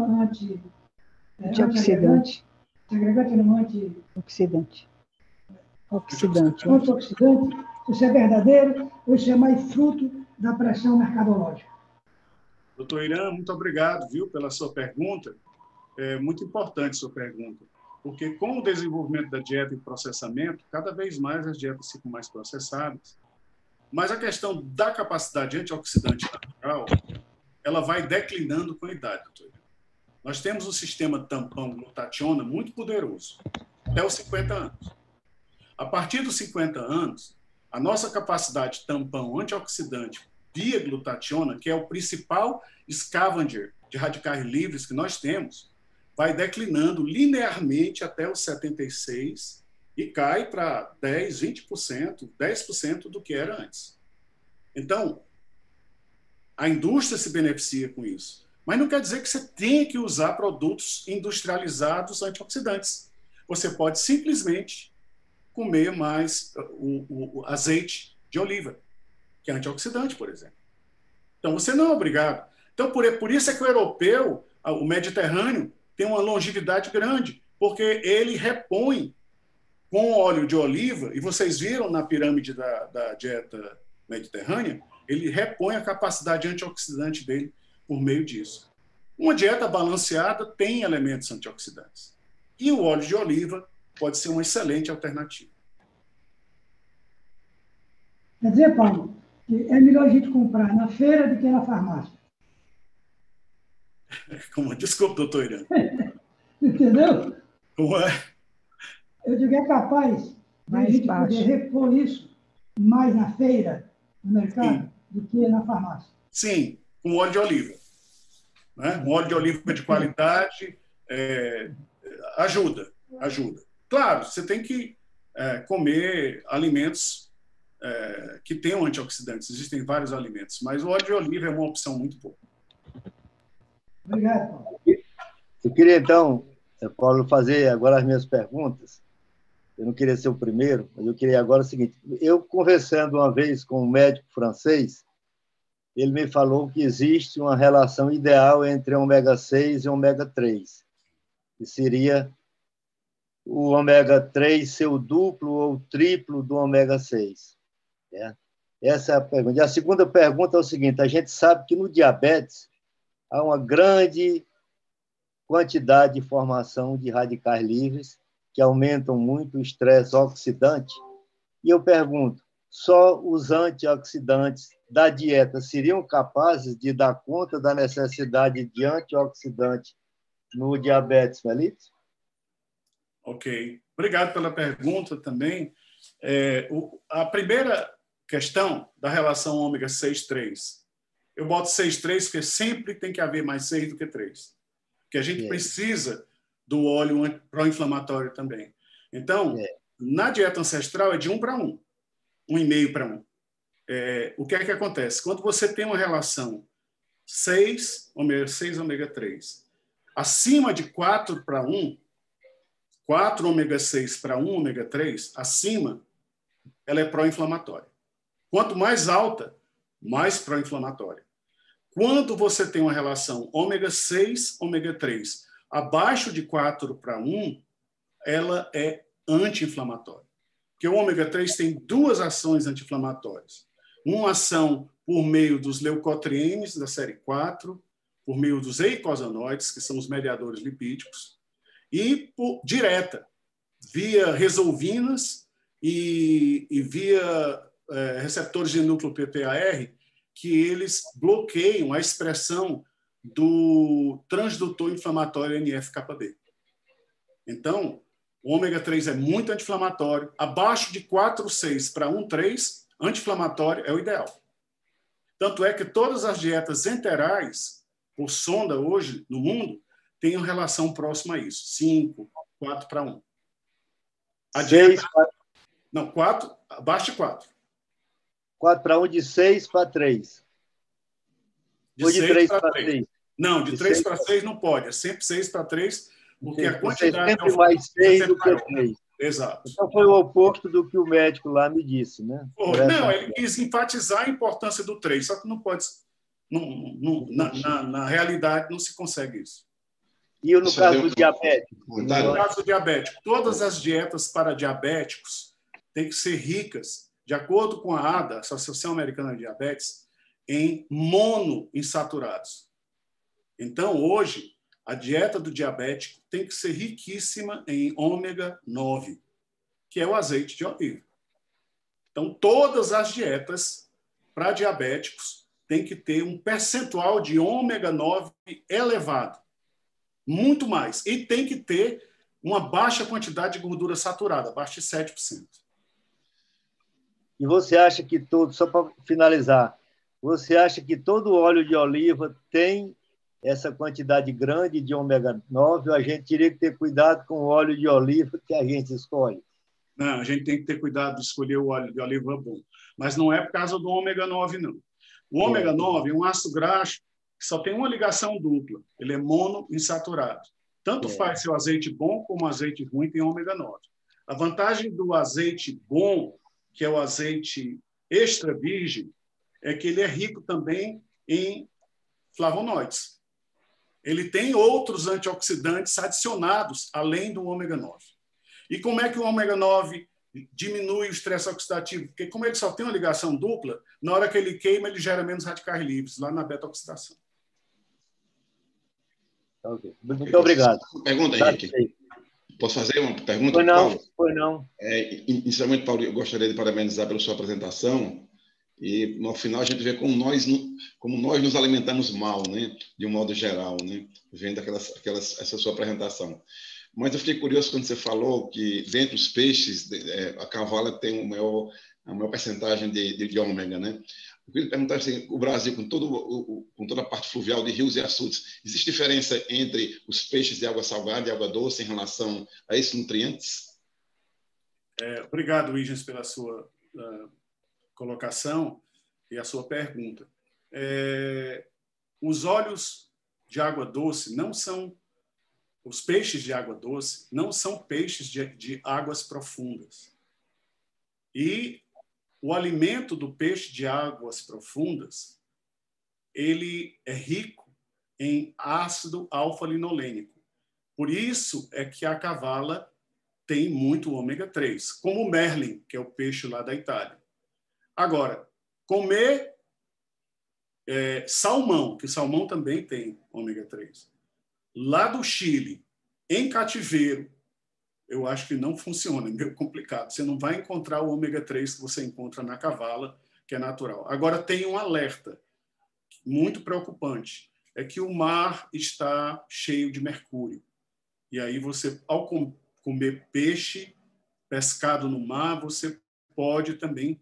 antioxidante. Agregante não Oxidante. Oxidante. antioxidante, se isso é verdadeiro ou isso é mais fruto da pressão mercadológica. Doutor Irã, muito obrigado, viu, pela sua pergunta. É muito importante a sua pergunta, porque com o desenvolvimento da dieta e processamento, cada vez mais as dietas ficam mais processadas, mas a questão da capacidade antioxidante natural, ela vai declinando com a idade, doutor Irã. Nós temos um sistema tampão glutationa muito poderoso, até os 50 anos. A partir dos 50 anos, a nossa capacidade tampão antioxidante via glutationa, que é o principal scavenger de radicais livres que nós temos, vai declinando linearmente até os 76 e cai para 10, 20%, 10% do que era antes. Então, a indústria se beneficia com isso. Mas não quer dizer que você tenha que usar produtos industrializados antioxidantes. Você pode simplesmente comer mais o azeite de oliva, que é antioxidante, por exemplo. Então, você não é obrigado. Então, por isso é que o europeu, o mediterrâneo, tem uma longevidade grande, porque ele repõe com óleo de oliva, e vocês viram na pirâmide da dieta mediterrânea, ele repõe a capacidade antioxidante dele por meio disso. Uma dieta balanceada tem elementos antioxidantes. E o óleo de oliva pode ser uma excelente alternativa. Quer dizer, Paulo, que é melhor a gente comprar na feira do que na farmácia. Desculpa, doutor Irã. Entendeu? Como é? Eu digo, é capaz de a gente poder repor isso mais na feira, no mercado, do que na farmácia. Sim, com óleo de oliva. Né? Um óleo de oliva de qualidade ajuda. Claro, você tem que comer alimentos que tenham antioxidantes. Existem vários alimentos, mas o óleo de oliva é uma opção muito boa. Obrigado, Paulo. Eu queria, então, Paulo, fazer agora as minhas perguntas. Eu não queria ser o primeiro, mas eu queria agora o seguinte. Eu, conversando uma vez com um médico francês, ele me falou que existe uma relação ideal entre ômega 6 e ômega 3, que seria o ômega 3 ser o duplo ou triplo do ômega 6. Essa é a pergunta. E a segunda pergunta é o seguinte: a gente sabe que no diabetes há uma grande quantidade de formação de radicais livres que aumentam muito o estresse oxidante. E eu pergunto, só os antioxidantes da dieta seriam capazes de dar conta da necessidade de antioxidante no diabetes mellitus? Ok. Obrigado pela pergunta também. A primeira questão da relação ômega 6,3. Eu boto 6,3 porque sempre tem que haver mais 6 do que 3. Porque a gente precisa do óleo pró-inflamatório também. Então, na dieta ancestral é de 1 para 1. 1,5 para 1. O que é que acontece? Quando você tem uma relação 6, ômega 3, acima de 4 para 1, 4 ômega 6 para 1 ômega 3, acima, ela é pró-inflamatória. Quanto mais alta, mais pró-inflamatória. Quando você tem uma relação ômega 6, ômega 3, abaixo de 4 para 1, ela é anti-inflamatória. Porque o ômega 3 tem duas ações anti-inflamatórias. Uma ação por meio dos leucotrienes da série 4, por meio dos eicosanoides, que são os mediadores lipídicos, e direta, via resolvinas e via receptores de núcleo PPAR, que eles bloqueiam a expressão do transdutor inflamatório NF-κB. Então, o ômega 3 é muito anti-inflamatório. Abaixo de 4,6 para 1,3, anti-inflamatório é o ideal. Tanto é que todas as dietas enterais, por sonda hoje no mundo, têm uma relação próxima a isso. 5, 4 para 1. A 6 dieta... Não, 4, abaixo de 4. 4 para 1, de 6 para 3. De Ou de 6 3 para para 3. 6. Não, de 3 para 6 não pode. É sempre 6 para 3, porque a quantidade... sempre mais 6 do que 3. Exato. Então foi o oposto do que o médico lá me disse, né? Não, ele quis enfatizar a importância do 3, só que não pode... Na realidade, não se consegue isso. E no caso do diabético? No caso do diabético, todas as dietas para diabéticos têm que ser ricas, de acordo com a ADA, Associação Americana de Diabetes, em monoinsaturados. Então, hoje, a dieta do diabético tem que ser riquíssima em ômega 9, que é o azeite de oliva. Então, todas as dietas para diabéticos têm que ter um percentual de ômega 9 elevado. Muito mais. E tem que ter uma baixa quantidade de gordura saturada, abaixo de 7%. E você acha que todo, só para finalizar, você acha que todo óleo de oliva tem essa quantidade grande de ômega 9, ou a gente teria que ter cuidado com o óleo de oliva que a gente escolhe? Não, a gente tem que ter cuidado de escolher o óleo de oliva bom. Mas não é por causa do ômega 9, não. O ômega 9 é um ácido graxo que só tem uma ligação dupla. Ele é monoinsaturado. Tanto faz seu azeite bom como azeite ruim tem ômega 9. A vantagem do azeite bom, que é o azeite extra virgem, é que ele é rico também em flavonoides. Ele tem outros antioxidantes adicionados, além do ômega 9. E como é que o ômega 9 diminui o estresse oxidativo? Porque como ele só tem uma ligação dupla, na hora que ele queima, ele gera menos radicais livres, lá na beta-oxidação. Okay. Muito obrigado. Pergunta, Henrique. Posso fazer uma pergunta? Foi não, Paulo? Foi não. Inicialmente, Paulo, eu gostaria de parabenizar pela sua apresentação. E, no final, a gente vê como nós nos alimentamos mal, né? De um modo geral, né? Vendo essa sua apresentação. Mas eu fiquei curioso quando você falou que, dentre os peixes, a cavala tem a maior percentagem de ômega, né? Eu queria perguntar assim, o Brasil, com toda a parte fluvial de rios e açudes, existe diferença entre os peixes de água salgada e água doce em relação a esses nutrientes? Obrigado, Wiggins, pela sua colocação e a sua pergunta. Os óleos de água doce não são... Os peixes de água doce não são peixes de águas profundas. E o alimento do peixe de águas profundas, ele é rico em ácido alfa-linolênico. Por isso é que a cavala tem muito ômega 3, como o merlin, que é o peixe lá da Itália. Agora, comer salmão, que o salmão também tem ômega 3, lá do Chile, em cativeiro, eu acho que não funciona, é meio complicado. Você não vai encontrar o ômega 3 que você encontra na cavala, que é natural. Agora, tem um alerta muito preocupante, é que o mar está cheio de mercúrio. E aí você, ao comer peixe pescado no mar, você pode também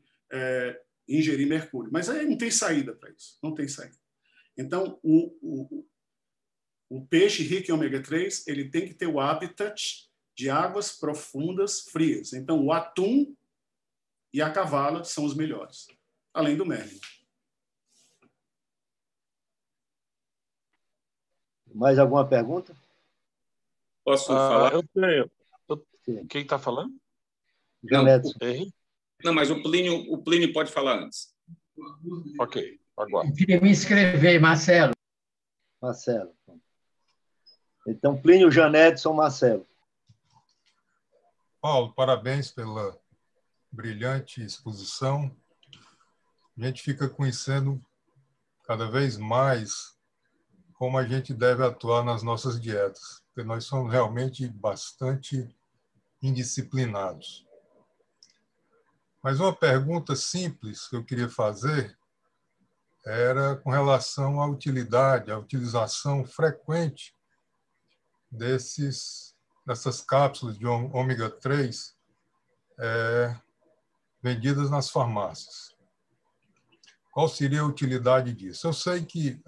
ingerir mercúrio. Mas aí não tem saída para isso, não tem saída. Então, o peixe rico em ômega 3, ele tem que ter o habitat de águas profundas frias. Então, o atum e a cavala são os melhores, além do merlin. Mais alguma pergunta? Posso falar? Eu tenho. Quem está falando? João Edson. Não, mas o Plínio pode falar antes. Ok, agora. Eu queria me inscrever, Marcelo. Marcelo. Então, Plínio, Janedson, Marcelo. Paulo, parabéns pela brilhante exposição. A gente fica conhecendo cada vez mais como a gente deve atuar nas nossas dietas, porque nós somos realmente bastante indisciplinados. Mas uma pergunta simples que eu queria fazer era com relação à utilidade, à utilização frequente dessas cápsulas de ômega 3 vendidas nas farmácias. Qual seria a utilidade disso? Eu sei que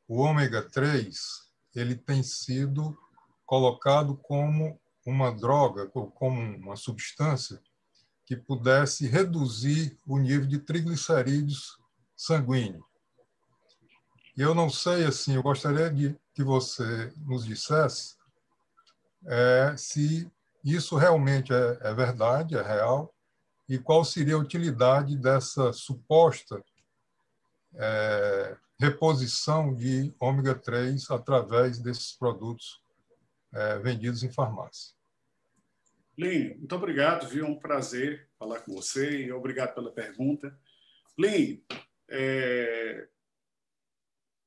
o ômega 3 ele tem sido colocado como uma droga, como uma substância que pudesse reduzir o nível de triglicerídeos sanguíneo. E eu não sei, assim, eu gostaria de que você nos dissesse se isso realmente é verdade, é real, e qual seria a utilidade dessa suposta reposição de ômega 3 através desses produtos vendidos em farmácia. Plínio, muito obrigado, viu? É um prazer falar com você e obrigado pela pergunta. Plínio,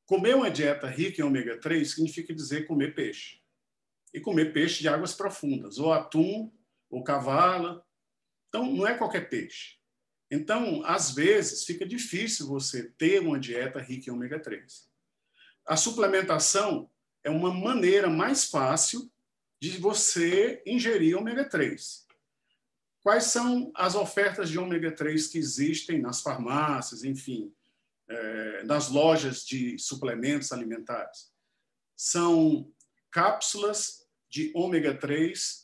comer uma dieta rica em ômega 3 significa dizer comer peixe. E comer peixe de águas profundas, ou atum, ou cavala. Então, não é qualquer peixe. Então, às vezes, fica difícil você ter uma dieta rica em ômega 3. A suplementação é uma maneira mais fácil de você ingerir ômega 3. Quais são as ofertas de ômega 3 que existem nas farmácias, enfim, nas lojas de suplementos alimentares? São cápsulas de ômega 3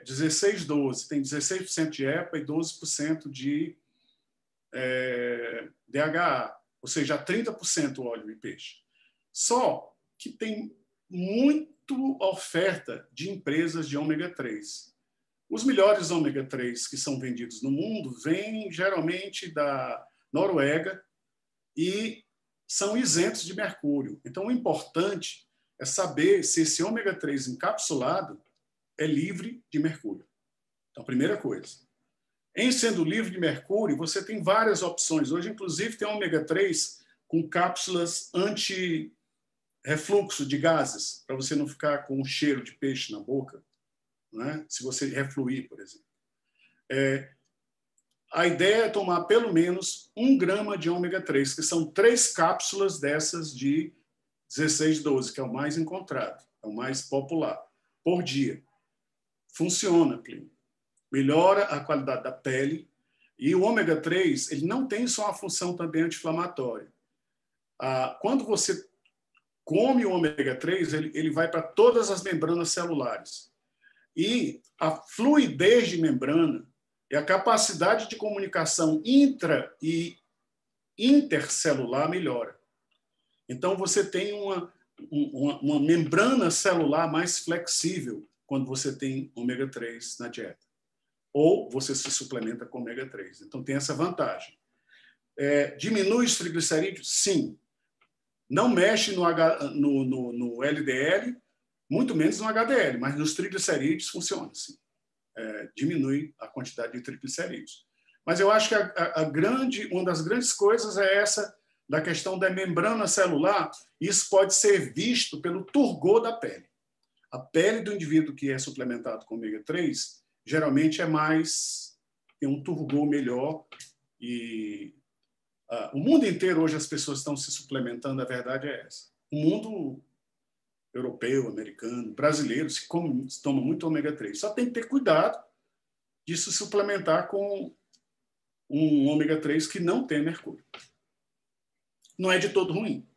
16-12, tem 16% de EPA e 12% de DHA, ou seja, 30% óleo de peixe. Só que tem muito oferta de empresas de ômega 3. Os melhores ômega 3 que são vendidos no mundo vêm geralmente da Noruega e são isentos de mercúrio. Então, o importante é saber se esse ômega 3 encapsulado é livre de mercúrio. Então, primeira coisa. Em sendo livre de mercúrio, você tem várias opções. Hoje, inclusive, tem ômega 3 com cápsulas anti-refluxo de gases, para você não ficar com um cheiro de peixe na boca, né? Se você refluir, por exemplo. A ideia é tomar pelo menos 1 grama de ômega 3, que são 3 cápsulas dessas de 16-12, que é o mais encontrado, é o mais popular, por dia. Funciona, Plínio. Melhora a qualidade da pele. E o ômega 3, ele não tem só uma função também anti-inflamatória. Quando você come o ômega 3, ele vai para todas as membranas celulares. E a fluidez de membrana e a capacidade de comunicação intra e intercelular melhora. Então, você tem uma membrana celular mais flexível quando você tem ômega 3 na dieta. Ou você se suplementa com ômega 3. Então, tem essa vantagem. Diminui os triglicerídeos? Sim. Não mexe no LDL, muito menos no HDL, mas nos triglicerídeos funciona, sim. Diminui a quantidade de triglicerídeos. Mas eu acho que uma das grandes coisas é essa da questão da membrana celular. Isso pode ser visto pelo turgor da pele. A pele do indivíduo que é suplementado com ômega 3 geralmente tem um turgor melhor. E o mundo inteiro hoje as pessoas estão se suplementando, a verdade é essa. O mundo europeu, americano, brasileiro se toma muito ômega 3. Só tem que ter cuidado de se suplementar com um ômega 3 que não tem mercúrio. Não é de todo ruim.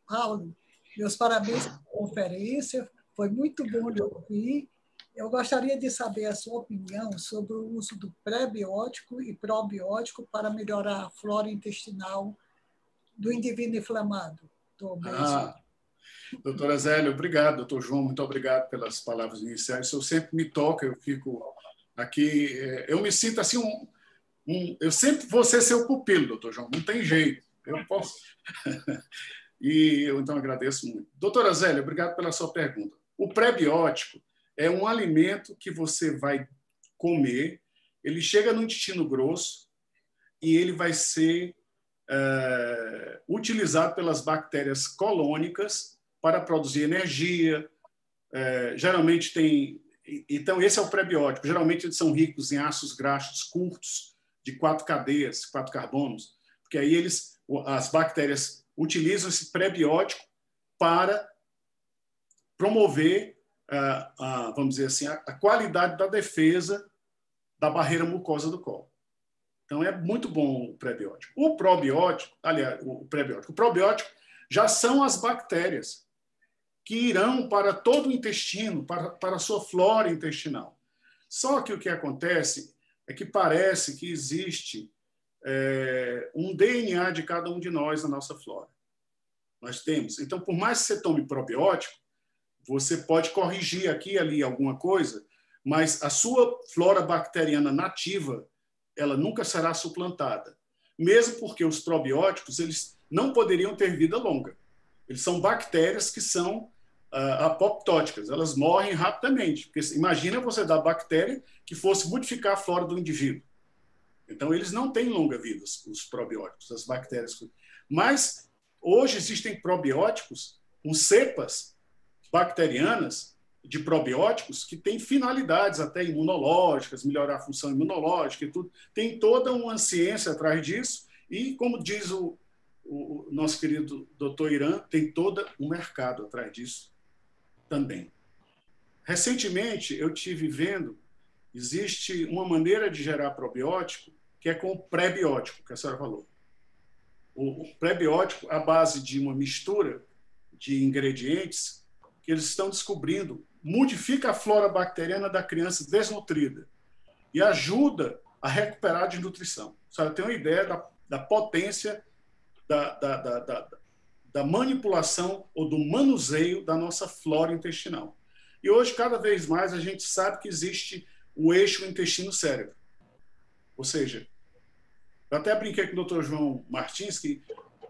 Paulo, meus parabéns pela conferência, foi muito bom de ouvir. Eu gostaria de saber a sua opinião sobre o uso do pré-biótico e probiótico para melhorar a flora intestinal do indivíduo inflamado. Doutora Zélia, obrigado. Doutor João, muito obrigado pelas palavras iniciais. Isso sempre me toca, eu fico aqui... Eu me sinto assim, eu sempre vou ser seu pupilo, doutor João, não tem jeito. Eu posso... E eu, então, agradeço muito. Doutora Zélia, obrigado pela sua pergunta. O pré-biótico é um alimento que você vai comer, ele chega no intestino grosso e ele vai ser utilizado pelas bactérias colônicas para produzir energia. Geralmente tem... Então, esse é o pré-biótico. Geralmente, eles são ricos em ácidos graxos curtos, de 4 cadeias, 4 carbonos, porque aí as bactérias utilizam esse pré-biótico para promover vamos dizer assim, a qualidade da defesa da barreira mucosa do colo. Então, é muito bom o prebiótico. O probiótico, aliás, o probiótico já são as bactérias que irão para todo o intestino, para a sua flora intestinal. Só que o que acontece é que parece que existe um DNA de cada um de nós na nossa flora. Nós temos. Então, por mais que você tome probiótico, você pode corrigir aqui e ali alguma coisa, mas a sua flora bacteriana nativa, ela nunca será suplantada. Mesmo porque os probióticos, eles não poderiam ter vida longa. Eles são bactérias que são apoptóticas, elas morrem rapidamente. Porque imagina você dar bactéria que fosse modificar a flora do indivíduo. Então, eles não têm longa vida, os probióticos, as bactérias. Mas, hoje, existem probióticos com cepas bacterianas de probióticos que têm finalidades até imunológicas, melhorar a função imunológica e tudo. Tem toda uma ciência atrás disso e, como diz o nosso querido doutor Irã, tem todo um mercado atrás disso também. Recentemente, eu tive vendo, existe uma maneira de gerar probiótico que é com o pré-biótico, que a senhora falou. O pré-biótico, à base de uma mistura de ingredientes que eles estão descobrindo, modifica a flora bacteriana da criança desnutrida e ajuda a recuperar a desnutrição. A senhora tem uma ideia da potência da manipulação ou do manuseio da nossa flora intestinal. E hoje, cada vez mais, a gente sabe que existe o eixo intestino-cérebro. Ou seja, eu até brinquei com o Dr. João Martins que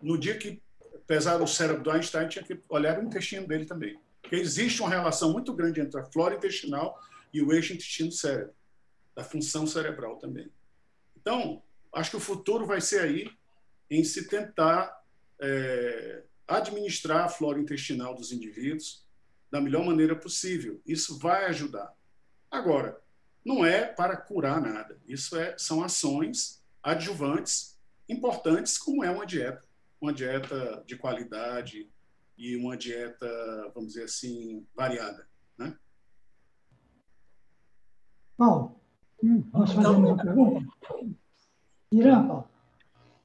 no dia que pesaram o cérebro do Einstein, tinha que olhar o intestino dele também. Porque existe uma relação muito grande entre a flora intestinal e o eixo intestino-cérebro, da função cerebral também. Então, acho que o futuro vai ser aí em se tentar administrar a flora intestinal dos indivíduos da melhor maneira possível. Isso vai ajudar. Agora, não é para curar nada. Isso são ações adjuvantes importantes, como é uma dieta de qualidade e uma dieta, vamos dizer assim, variada, né? Paulo, posso fazer uma pergunta? Irã, Paulo.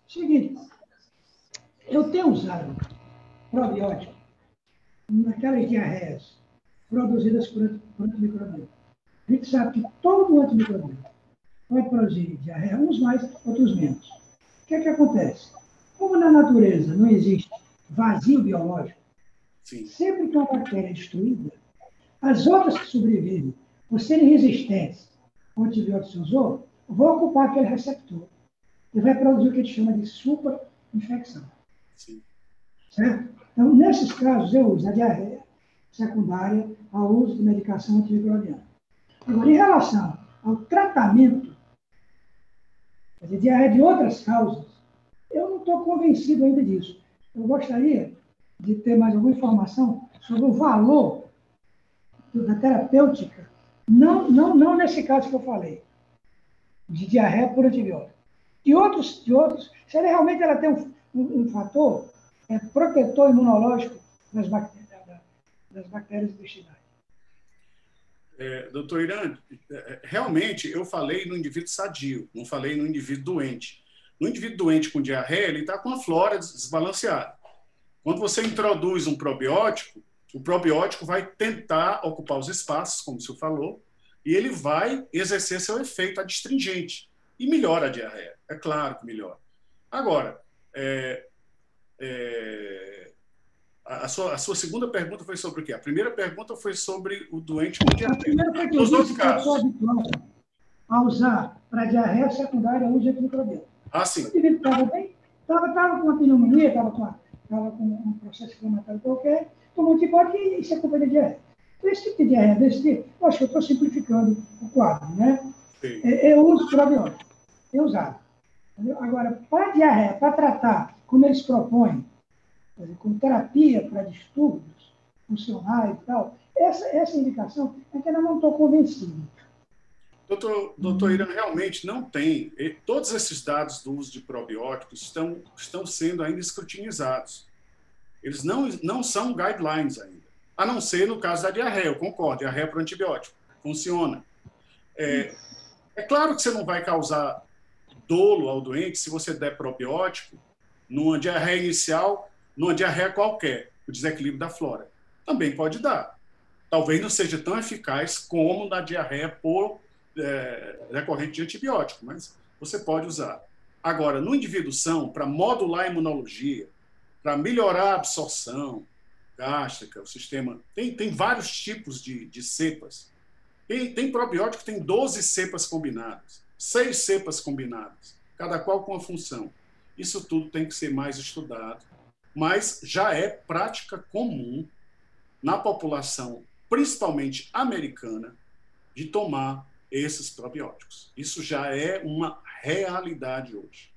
Seguinte, eu tenho usado probiótico naquelas diarreias produzidas por antimicrobiano. A gente sabe que todo antimicrobiano vai produzir diarreia, uns mais, outros menos. O que é que acontece? Como na natureza não existe vazio biológico, sim, sempre que uma bactéria é destruída, as outras que sobrevivem, por serem resistentes ao antibiótico que se usou, vão ocupar aquele receptor e vai produzir o que a gente chama de superinfecção. Sim. Certo? Então, nesses casos, eu uso a diarreia secundária ao uso de medicação antimicrobiana. Agora, em relação ao tratamento, quer dizer, diarreia de outras causas, eu não estou convencido ainda disso. Eu gostaria de ter mais alguma informação sobre o valor da terapêutica, não nesse caso que eu falei, de diarreia por antibiótico. De outros, se ela realmente tem um fator protetor imunológico das bactérias intestinais. Doutor Irã, realmente eu falei no indivíduo sadio, não falei no indivíduo doente. No indivíduo doente com diarreia, ele está com a flora desbalanceada. Quando você introduz um probiótico, o probiótico vai tentar ocupar os espaços, como o senhor falou, e ele vai exercer seu efeito adstringente. E melhora a diarreia, é claro que melhora. Agora, a sua segunda pergunta foi sobre o quê? A primeira pergunta foi sobre o doente com diarreia. A primeira foi que eu disse que eu sou habituado a usar para diarreia secundária o antimicrobiano. Ah, sim. O indivíduo estava bem, estava com uma pneumonia, estava com um processo inflamatório qualquer, tomou antibiótico e isso é culpa da diarreia. Então, esse tipo de diarreia, desse tipo, eu acho que eu estou simplificando o quadro, né? Eu uso probiótico, eu usava. Agora, para diarreia, para tratar, como eles propõem, com terapia para distúrbios funcionais e tal, essa indicação é que eu não estou convencido. Doutor Irã, realmente não tem. Todos esses dados do uso de probióticos estão sendo ainda escrutinizados. Eles não são guidelines ainda. A não ser no caso da diarreia, eu concordo, diarreia para antibiótico, funciona. É claro que você não vai causar dolo ao doente se você der probiótico numa diarreia inicial, numa diarreia qualquer, o desequilíbrio da flora. Também pode dar. Talvez não seja tão eficaz como na diarreia por decorrente de antibiótico, mas você pode usar. Agora, no indivíduo são, para modular a imunologia, para melhorar a absorção gástrica, o sistema... Tem vários tipos de cepas. Tem probiótico, tem 12 cepas combinadas, 6 cepas combinadas, cada qual com a função. Isso tudo tem que ser mais estudado, mas já é prática comum na população, principalmente americana, de tomar esses probióticos. Isso já é uma realidade hoje.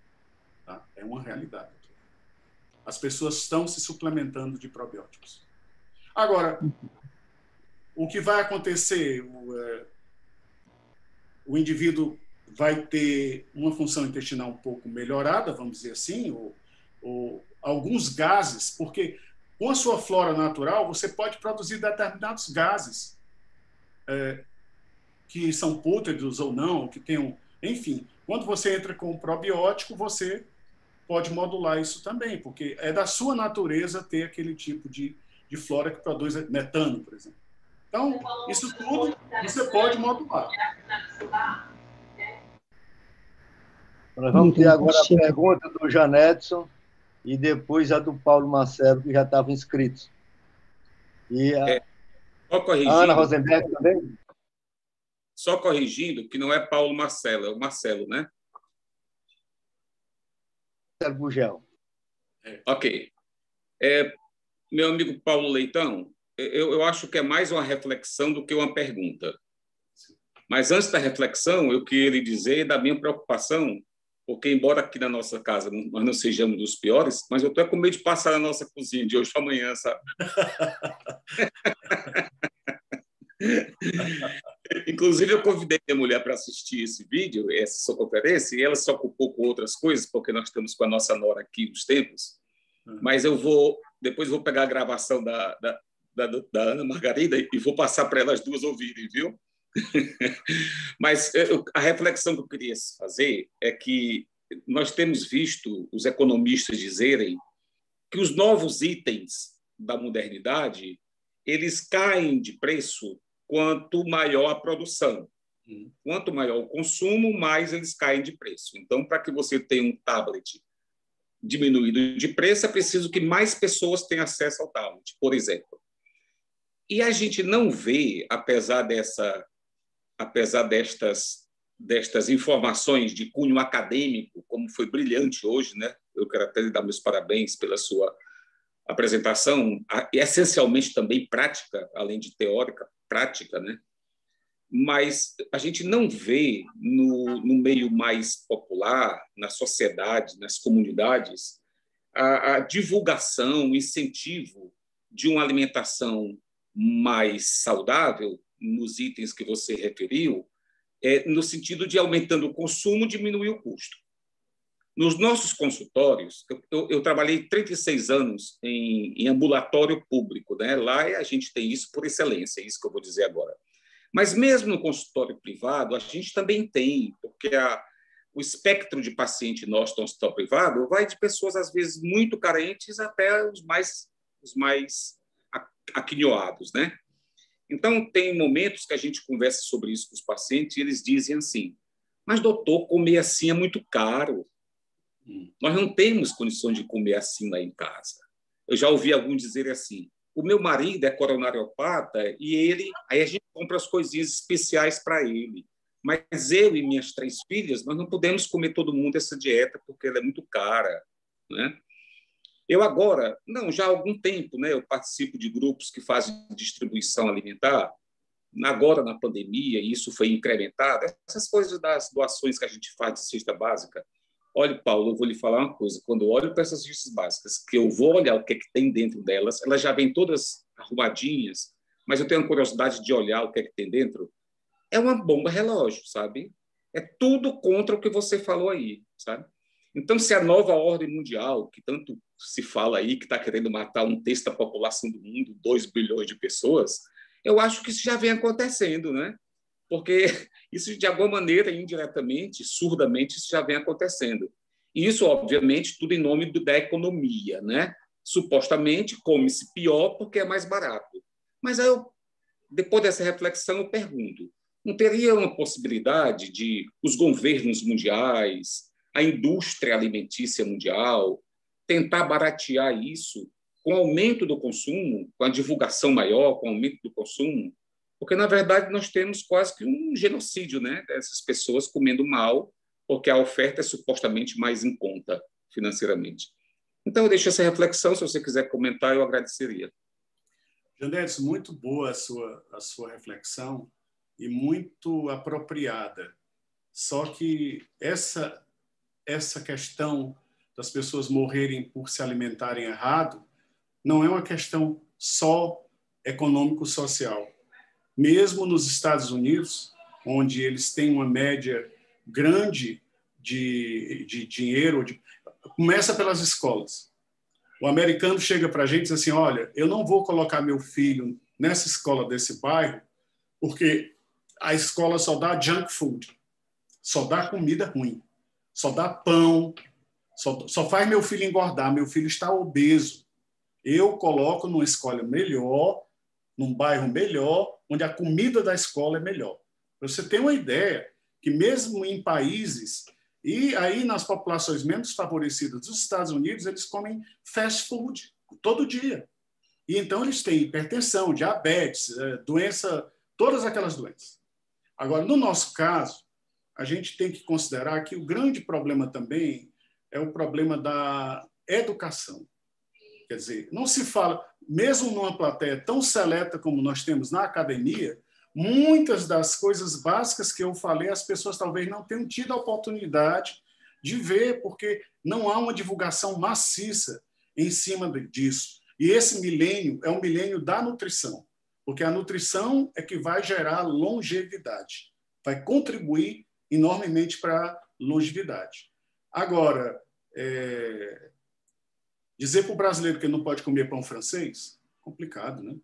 Tá? É uma realidade. As pessoas estão se suplementando de probióticos. Agora, o que vai acontecer? O indivíduo vai ter uma função intestinal um pouco melhorada, vamos dizer assim, ou alguns gases, porque com a sua flora natural você pode produzir determinados gases que são pútridos ou não, que tenham... Enfim, quando você entra com o probiótico, você pode modular isso também, porque é da sua natureza ter aquele tipo de flora que produz metano, por exemplo. Então, isso tudo você pode modular. Nós vamos ter agora a pergunta do Janedson e depois a do Paulo Marcelo, que já estavam inscritos. E a Ana Rosenberg também? Só corrigindo, que não é Paulo Marcelo, é o Marcelo, né? Marcelo Gugel. Ok. Meu amigo Paulo Leitão, eu acho que é mais uma reflexão do que uma pergunta. Mas antes da reflexão, eu queria lhe dizer da minha preocupação, porque embora aqui na nossa casa nós não sejamos dos piores, mas eu estou com medo de passar na nossa cozinha de hoje para amanhã, sabe? Inclusive, eu convidei minha mulher para assistir esse vídeo, essa sua conferência, e ela se ocupou com outras coisas, porque nós estamos com a nossa nora aqui nos tempos. Mas depois vou pegar a gravação da Ana Margarida e vou passar para elas duas ouvirem, viu? Mas a reflexão que eu queria fazer é que nós temos visto os economistas dizerem que os novos itens da modernidade eles caem de preço quanto maior a produção. Quanto maior o consumo, mais eles caem de preço. Então, para que você tenha um tablet diminuído de preço, é preciso que mais pessoas tenham acesso ao tablet, por exemplo. E a gente não vê, apesar destas informações de cunho acadêmico, como foi brilhante hoje, né? Eu quero até lhe dar meus parabéns pela sua apresentação, essencialmente também prática, além de teórica, prática, né? Mas a gente não vê no meio mais popular, na sociedade, nas comunidades, a divulgação, o incentivo de uma alimentação mais saudável, nos itens que você referiu, no sentido de aumentando o consumo, diminuir o custo. Nos nossos consultórios, eu trabalhei 36 anos em ambulatório público, né? Lá a gente tem isso por excelência, é isso que eu vou dizer agora. Mas mesmo no consultório privado, a gente também tem, porque o espectro de paciente nosso no hospital privado vai de pessoas, às vezes, muito carentes até os mais aquinhoados, né? Então, tem momentos que a gente conversa sobre isso com os pacientes e eles dizem assim, mas, doutor, comer assim é muito caro. Nós não temos condições de comer assim lá em casa. Eu já ouvi alguns dizer assim, o meu marido é coronariopata e aí a gente compra as coisinhas especiais para ele. Mas eu e minhas 3 filhas, nós não podemos comer todo mundo essa dieta porque ela é muito cara, né? Eu agora, já há algum tempo, né, eu participo de grupos que fazem distribuição alimentar. Agora, na pandemia, isso foi incrementado. Essas coisas das doações que a gente faz de cesta básica. Olha, Paulo, eu vou lhe falar uma coisa. Quando eu olho para essas cestas básicas, que eu vou olhar o que é que tem dentro delas, elas já vêm todas arrumadinhas, mas eu tenho a curiosidade de olhar o que é que tem dentro. É uma bomba relógio, sabe? É tudo contra o que você falou aí, sabe? Então, se a nova ordem mundial, que tanto se fala aí que está querendo matar um terço da população do mundo, 2 bilhões de pessoas, eu acho que isso já vem acontecendo, né? Porque isso, de alguma maneira, indiretamente, surdamente, isso já vem acontecendo. E isso, obviamente, tudo em nome da economia, né? Supostamente, come-se pior porque é mais barato. Mas aí depois dessa reflexão, eu pergunto, não teria uma possibilidade de os governos mundiais, a indústria alimentícia mundial, tentar baratear isso com o aumento do consumo, com a divulgação maior, com o aumento do consumo? Porque, na verdade, nós temos quase que um genocídio, né, dessas pessoas comendo mal, porque a oferta é supostamente mais em conta financeiramente. Então, eu deixo essa reflexão. Se você quiser comentar, eu agradeceria. Jandetes, muito boa a sua reflexão e muito apropriada. Só que essa questão das pessoas morrerem por se alimentarem errado não é uma questão só econômico-social. Mesmo nos Estados Unidos, onde eles têm uma média grande de dinheiro, começa pelas escolas. O americano chega para a gente e diz assim, olha, eu não vou colocar meu filho nessa escola desse bairro porque a escola só dá junk food, só dá comida ruim, só dá pão, só faz meu filho engordar, meu filho está obeso. Eu coloco numa escola melhor, num bairro melhor, onde a comida da escola é melhor. Para você ter uma ideia, que mesmo em países, e aí nas populações menos favorecidas dos Estados Unidos, eles comem fast food todo dia. E então eles têm hipertensão, diabetes, doença, todas aquelas doenças. Agora, no nosso caso, a gente tem que considerar que o grande problema também é o problema da educação. Quer dizer, não se fala, mesmo numa plateia tão seleta como nós temos na academia, muitas das coisas básicas que eu falei, as pessoas talvez não tenham tido a oportunidade de ver, porque não há uma divulgação maciça em cima disso. E esse milênio é um milênio da nutrição, porque a nutrição é que vai gerar longevidade, vai contribuir enormemente para a longevidade. Agora, dizer para o brasileiro que ele não pode comer pão francês, complicado, né?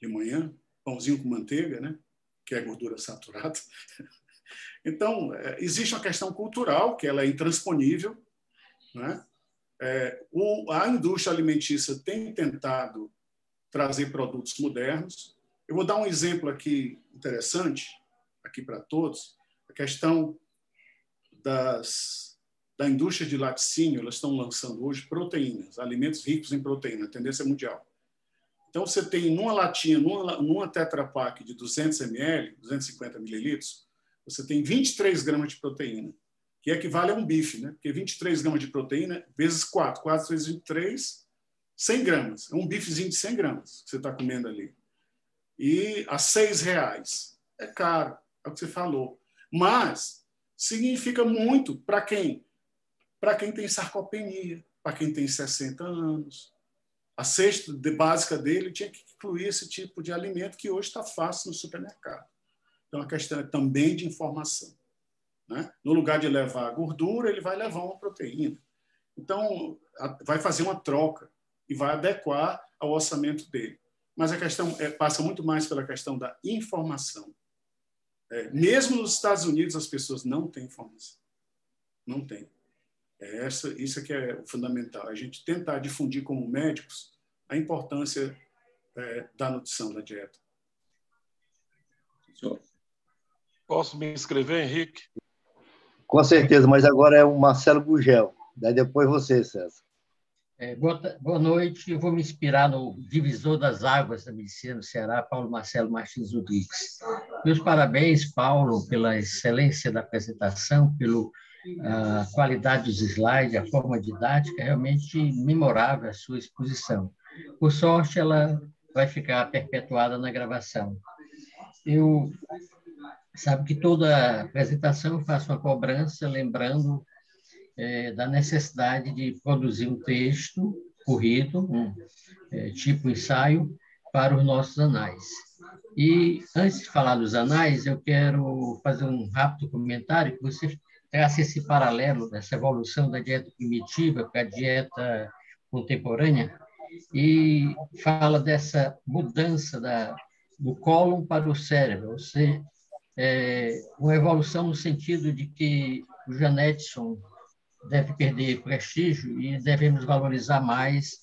De manhã, pãozinho com manteiga, né? Que é gordura saturada. Então, existe uma questão cultural, que ela é intransponível, né? A indústria alimentícia tem tentado trazer produtos modernos. Eu vou dar um exemplo aqui interessante, aqui para todos, a questão da indústria de laticínio. Elas estão lançando hoje proteínas, alimentos ricos em proteína, tendência mundial. Então, você tem numa latinha, numa Tetra Pak de 200 ml, 250 mililitros, você tem 23 gramas de proteína, que equivale a um bife, né? Porque 23 gramas de proteína vezes 4 vezes 23, 100 gramas. É um bifezinho de 100 gramas que você está comendo ali. E a R$6. É caro, é o que você falou. Mas significa muito para quem? Para quem tem sarcopenia, para quem tem 60 anos. A cesta básica dele tinha que incluir esse tipo de alimento que hoje está fácil no supermercado. Então, a questão é também de informação, né? No lugar de levar a gordura, ele vai levar uma proteína. Então, vai fazer uma troca e vai adequar ao orçamento dele. Mas a questão passa muito mais pela questão da informação. Mesmo nos Estados Unidos, as pessoas não têm informação. Não têm. Isso é que é o fundamental. A gente tentar difundir como médicos a importância da nutrição, da dieta. Posso me inscrever, Henrique? Com certeza, mas agora é o Marcelo Gugel. Daí depois você, César. Boa noite. Eu vou me inspirar no divisor das águas da medicina no Ceará, Paulo Marcelo Martins Rodrigues. Meus parabéns, Paulo, pela excelência da apresentação, pela qualidade dos slides, a forma didática, realmente memorável a sua exposição. Por sorte, ela vai ficar perpetuada na gravação. Sabe que toda apresentação eu faço uma cobrança, lembrando da necessidade de produzir um texto corrido, tipo ensaio, para os nossos anais. E, antes de falar dos anais, eu quero fazer um rápido comentário que você traça esse paralelo dessa evolução da dieta primitiva para a dieta contemporânea, e fala dessa mudança do cólon para o cérebro, ou seja, uma evolução no sentido de que o Janetson deve perder prestígio e devemos valorizar mais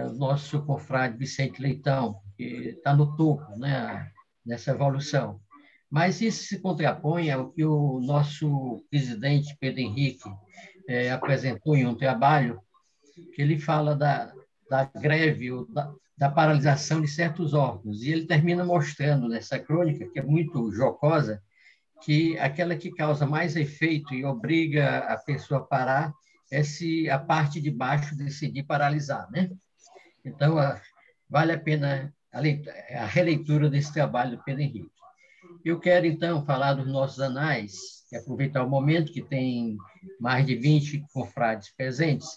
o nosso confrade Vicente Leitão, que está no topo, né, nessa evolução. Mas isso se contrapõe ao que o nosso presidente Pedro Henrique apresentou em um trabalho, que ele fala da greve, ou da paralisação de certos órgãos. E ele termina mostrando nessa crônica, que é muito jocosa, que aquela que causa mais efeito e obriga a pessoa a parar é se a parte de baixo decidir paralisar, né? Então, vale a pena a releitura desse trabalho do Pedro Henrique. Eu quero, então, falar dos nossos anais, e aproveitar o momento que tem mais de 20 confrades presentes.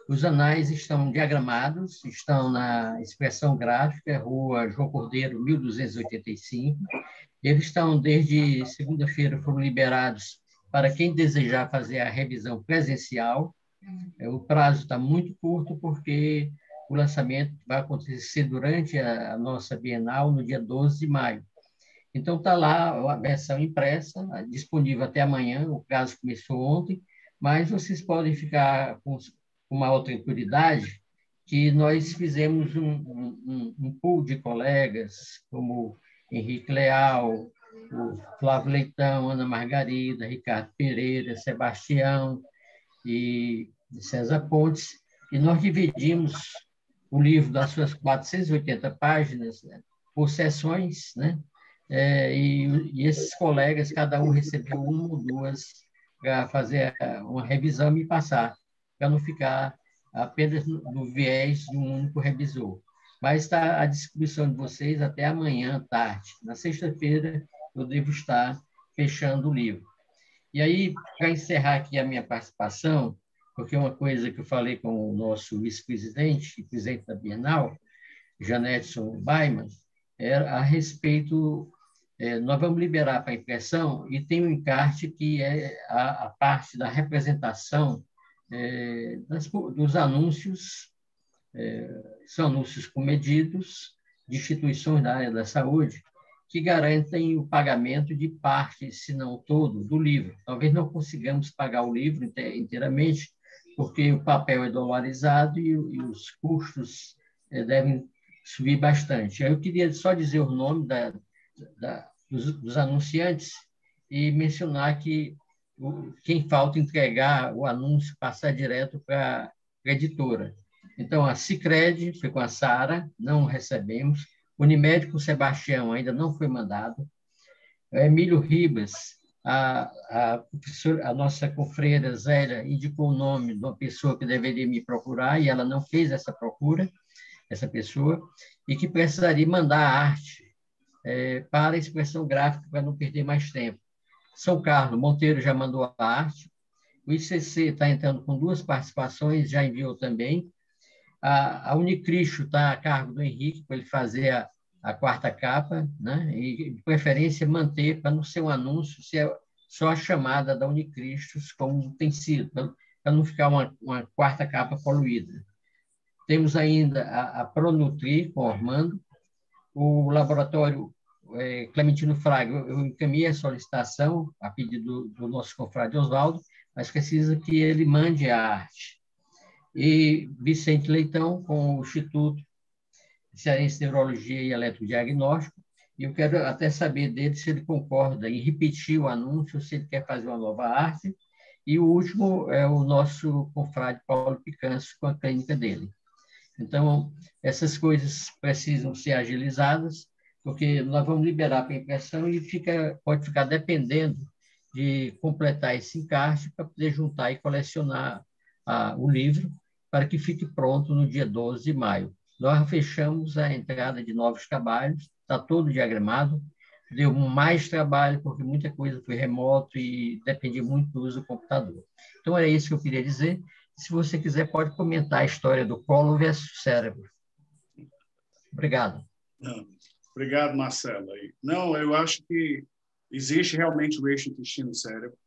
Os anais estão diagramados, estão na expressão gráfica, Rua João Cordeiro, 1285. Eles estão, desde segunda-feira, foram liberados para quem desejar fazer a revisão presencial. O prazo está muito curto, porque o lançamento vai acontecer durante a nossa Bienal, no dia 12 de maio. Então, está lá a versão impressa, disponível até amanhã, o prazo começou ontem, mas vocês podem ficar com uma outra tranquilidade, que nós fizemos um pool de colegas, como Henrique Leal, o Flávio Leitão, Ana Margarida, Ricardo Pereira, Sebastião e César Pontes, e nós dividimos o livro das suas 480 páginas, né, por sessões, né? E esses colegas, cada um recebeu uma ou duas para fazer uma revisão e passar, para não ficar apenas no viés de um único revisor. Mas está à disposição de vocês até amanhã à tarde. Na sexta-feira, eu devo estar fechando o livro. E aí, para encerrar aqui a minha participação, porque uma coisa que eu falei com o nosso vice-presidente e presidente da Bienal, Janetson Baiman, era a respeito... nós vamos liberar para impressão, e tem um encarte que é a parte da representação dos anúncios, são anúncios comedidos de instituições da área da saúde, que garantem o pagamento de parte, se não todo, do livro. Talvez não consigamos pagar o livro inteiramente, porque o papel é dolarizado e os custos devem subir bastante. Eu queria só dizer o nome dos anunciantes e mencionar que quem falta entregar o anúncio passar direto para a editora. Então, a Sicredi foi com a Sara, não recebemos. Unimed com o Sebastião ainda não foi mandado. Emílio Ribas, a nossa confreira Zélia indicou o nome de uma pessoa que deveria me procurar, e ela não fez essa procura, essa pessoa, e que precisaria mandar a arte para a expressão gráfica, para não perder mais tempo. São Carlos, Monteiro já mandou a arte, o ICC está entrando com 2 participações, já enviou também. A Unicristo está a cargo do Henrique, para ele fazer a 4ª capa, né? E, de preferência, manter, para não ser um anúncio, ser só a chamada da Unicristo, como tem sido, para não ficar uma 4ª capa poluída. Temos ainda a Pronutri, com o Armando, o laboratório Clementino Fraga. Eu encaminhei a solicitação a pedido do nosso confrade Oswaldo, mas precisa que ele mande a arte. E Vicente Leitão, com o Instituto Cearense de Neurologia e Eletrodiagnóstico, e eu quero até saber dele se ele concorda em repetir o anúncio, se ele quer fazer uma nova arte. E o último é o nosso confrade Paulo Picanço, com a clínica dele. Então, essas coisas precisam ser agilizadas, porque nós vamos liberar para impressão e pode ficar dependendo de completar esse encarte para poder juntar e colecionar o livro, para que fique pronto no dia 12 de maio. Nós fechamos a entrada de novos trabalhos, está todo diagramado, deu mais trabalho, porque muita coisa foi remoto e dependia muito do uso do computador. Então, era isso que eu queria dizer. Se você quiser, pode comentar a história do colo versus cérebro. Obrigado. Obrigado, Marcelo. Não, eu acho que existe realmente o eixo intestino-cérebro.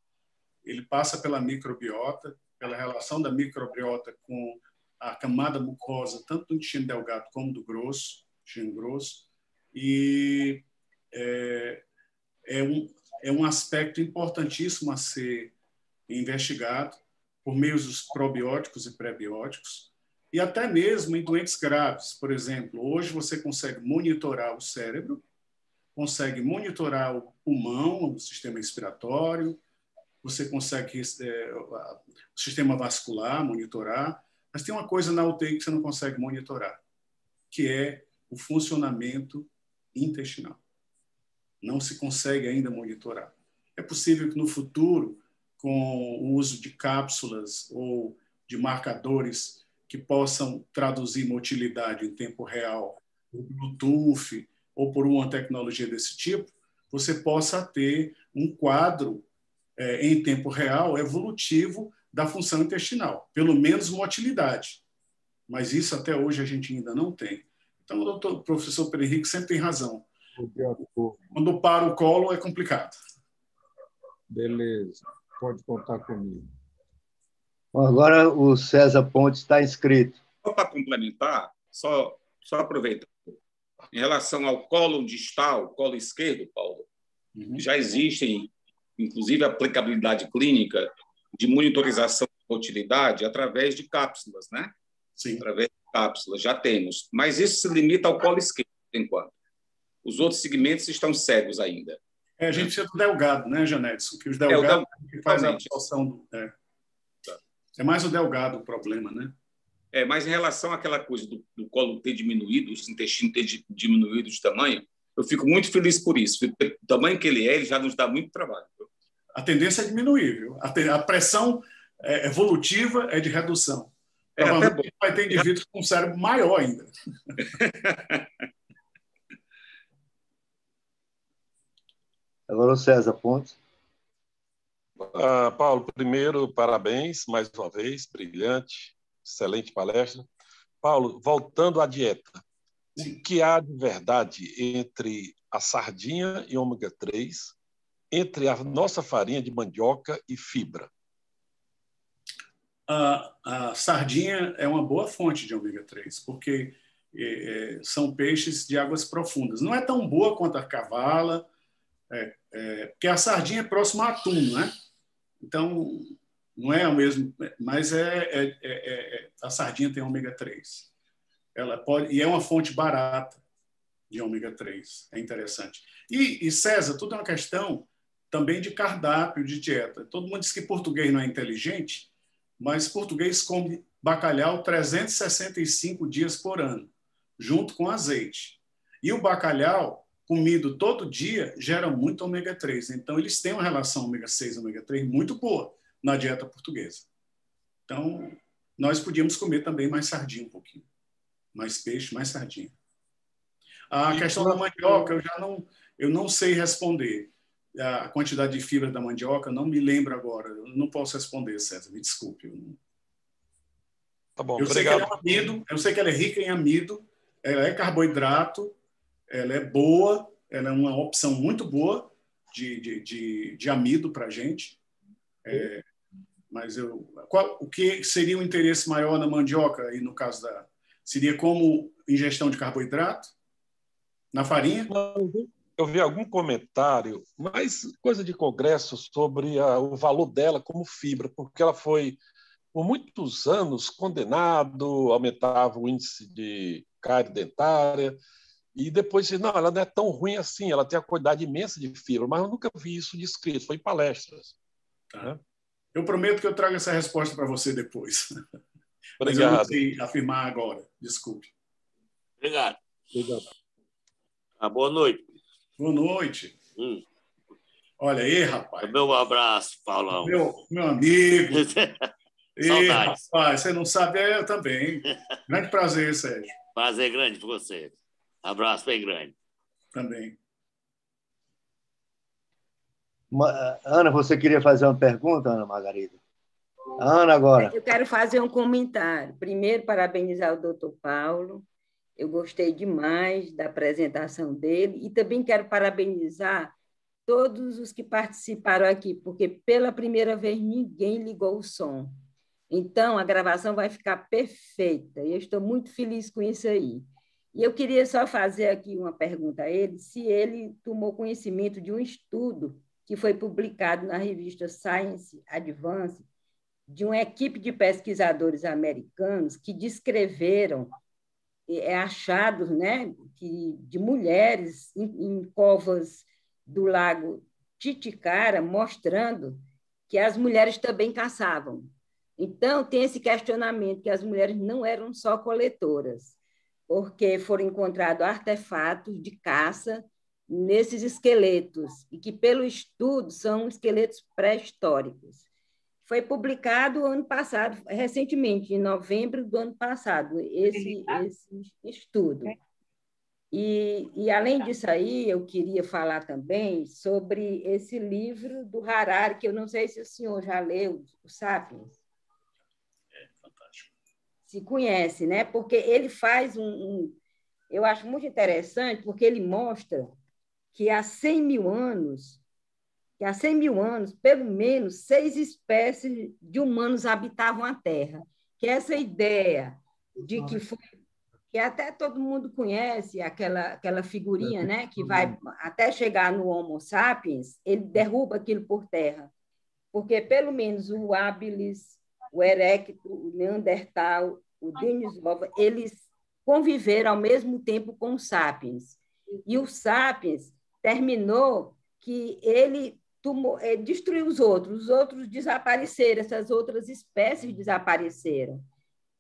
Ele passa pela microbiota, pela relação da microbiota com a camada mucosa, tanto do intestino delgado como do grosso, intestino grosso, e é um aspecto importantíssimo a ser investigado por meio dos probióticos e prebióticos, e até mesmo em doentes graves. Por exemplo, hoje você consegue monitorar o cérebro, consegue monitorar o pulmão, o sistema respiratório, você consegue o sistema vascular monitorar, mas tem uma coisa na UTI que você não consegue monitorar, que é o funcionamento intestinal. Não se consegue ainda monitorar. É possível que no futuro, com o uso de cápsulas ou de marcadores que possam traduzir motilidade em tempo real, por Bluetooth ou por uma tecnologia desse tipo, você possa ter um quadro em tempo real evolutivo da função intestinal, pelo menos motilidade. Mas isso até hoje a gente ainda não tem. Então, o professor Pedro Henrique sempre tem razão. Quando para o colo é complicado. Beleza, pode contar comigo. Agora o César Pontes está inscrito. Só para complementar, só aproveitar. Em relação ao colo distal, colo esquerdo, Paulo, já existem, inclusive, aplicabilidade clínica de monitorização de motilidade através de cápsulas, né? Sim. Através de cápsulas, já temos. Mas isso se limita ao colo esquerdo, por enquanto. Os outros segmentos estão cegos ainda. A gente precisa do delgado, né, Janedson? Que os delgados que faz a absorção do... É mais o delgado o problema, né? Mas em relação àquela coisa do colo ter diminuído, os intestinos ter diminuído de tamanho, eu fico muito feliz por isso. O tamanho que ele já nos dá muito trabalho. A tendência é diminuir, viu? A pressão evolutiva é de redução. Provavelmente vai ter indivíduos com um cérebro maior ainda. Agora o César Pontes. Paulo, primeiro, parabéns mais uma vez, brilhante, excelente palestra. Paulo, voltando à dieta, o que há de verdade entre a sardinha e ômega 3, entre a nossa farinha de mandioca e fibra? A sardinha é uma boa fonte de ômega 3, porque são peixes de águas profundas. Não é tão boa quanto a cavala, porque a sardinha é próxima ao atum, né? Então, não é o mesmo, mas a sardinha tem ômega 3. E é uma fonte barata de ômega 3. É interessante. E César, tudo é uma questão também de cardápio, de dieta. Todo mundo diz que português não é inteligente, mas português come bacalhau 365 dias por ano, junto com azeite. E o bacalhau, comido todo dia, gera muito ômega 3. Então, eles têm uma relação ômega 6 e ômega 3 muito boa na dieta portuguesa. Então, nós podíamos comer também mais sardinha um pouquinho. Mais peixe, mais sardinha. A questão da mandioca, eu não sei responder. A quantidade de fibra da mandioca, não me lembro agora. Eu não posso responder, César, me desculpe. Tá bom, eu obrigado. sei que ela é amido, eu sei que ela é rica em amido, ela é carboidrato, ela é boa, ela é uma opção muito boa de amido para a gente. Mas o que seria o interesse maior na mandioca, aí no caso seria como ingestão de carboidrato? Na farinha? Eu vi algum comentário, mais coisa de congresso, sobre o valor dela como fibra, porque ela foi, por muitos anos, condenado, aumentava o índice de cárie dentária, e depois disse, não, ela não é tão ruim assim, ela tem a quantidade imensa de fibra, mas eu nunca vi isso descrito, foi em palestras. Tá. Né? Eu prometo que eu trago essa resposta para você depois. Obrigado. Mas eu não sei afirmar agora, desculpe. Obrigado. Obrigado. Boa noite. Boa noite. Olha aí, rapaz. Meu abraço, Paulão. Meu amigo. Saudades. Rapaz, você não sabe, eu também. Grande prazer, Sérgio. Prazer grande para você. Abraço bem grande. Também. Ana, você queria fazer uma pergunta, Ana Margarida? Ana, agora. Eu quero fazer um comentário. Primeiro, parabenizar o doutor Paulo. Eu gostei demais da apresentação dele e também quero parabenizar todos os que participaram aqui, porque pela primeira vez ninguém ligou o som. Então, a gravação vai ficar perfeita. E eu estou muito feliz com isso aí. E eu queria só fazer aqui uma pergunta a ele, se ele tomou conhecimento de um estudo que foi publicado na revista Science Advance, de uma equipe de pesquisadores americanos que descreveram achados, né, de mulheres em covas do lago Titicaca, mostrando que as mulheres também caçavam. Então, tem esse questionamento que as mulheres não eram só coletoras, porque foram encontrados artefatos de caça nesses esqueletos, e que, pelo estudo, são esqueletos pré-históricos. Foi publicado ano passado, recentemente, em novembro do ano passado, esse estudo. E, além disso aí, eu queria falar também sobre esse livro do Harari, que eu não sei se o senhor já leu, o Sapiens. É fantástico. Se conhece, né? Porque ele faz eu acho muito interessante, porque ele mostra que há 100 mil anos, pelo menos 6 espécies de humanos habitavam a Terra. Que essa ideia de que até todo mundo conhece aquela figurinha, né, que vai até chegar no Homo sapiens, ele derruba aquilo por terra. Porque pelo menos o habilis, o erecto, o neandertal, o denisova, eles conviveram ao mesmo tempo com os sapiens. E o sapiens terminou que ele destruiu os outros desapareceram, essas outras espécies desapareceram.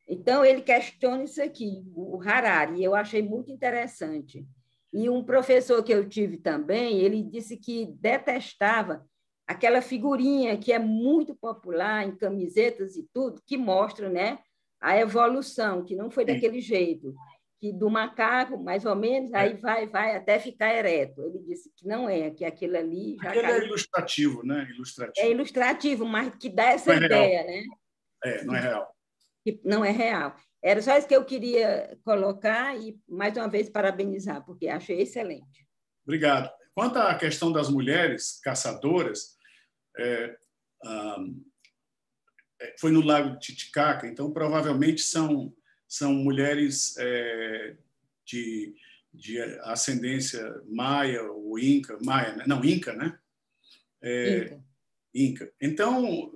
Então, ele questiona isso aqui, o Harari, e eu achei muito interessante. E um professor que eu tive também, ele disse que detestava aquela figurinha que é muito popular em camisetas e tudo, que mostra, né, a evolução, que não foi daquele jeito, que do macaco, mais ou menos, aí vai até ficar ereto. Ele disse que não é, que aquilo ali... Aquele é ilustrativo, né? É ilustrativo, mas que dá essa ideia, né? Não é real. Que não é real. Era só isso que eu queria colocar e, mais uma vez, parabenizar, porque achei excelente. Obrigado. Quanto à questão das mulheres caçadoras, foi no Lago Titicaca, então provavelmente são mulheres de ascendência maia ou inca, inca, né? Inca. Então,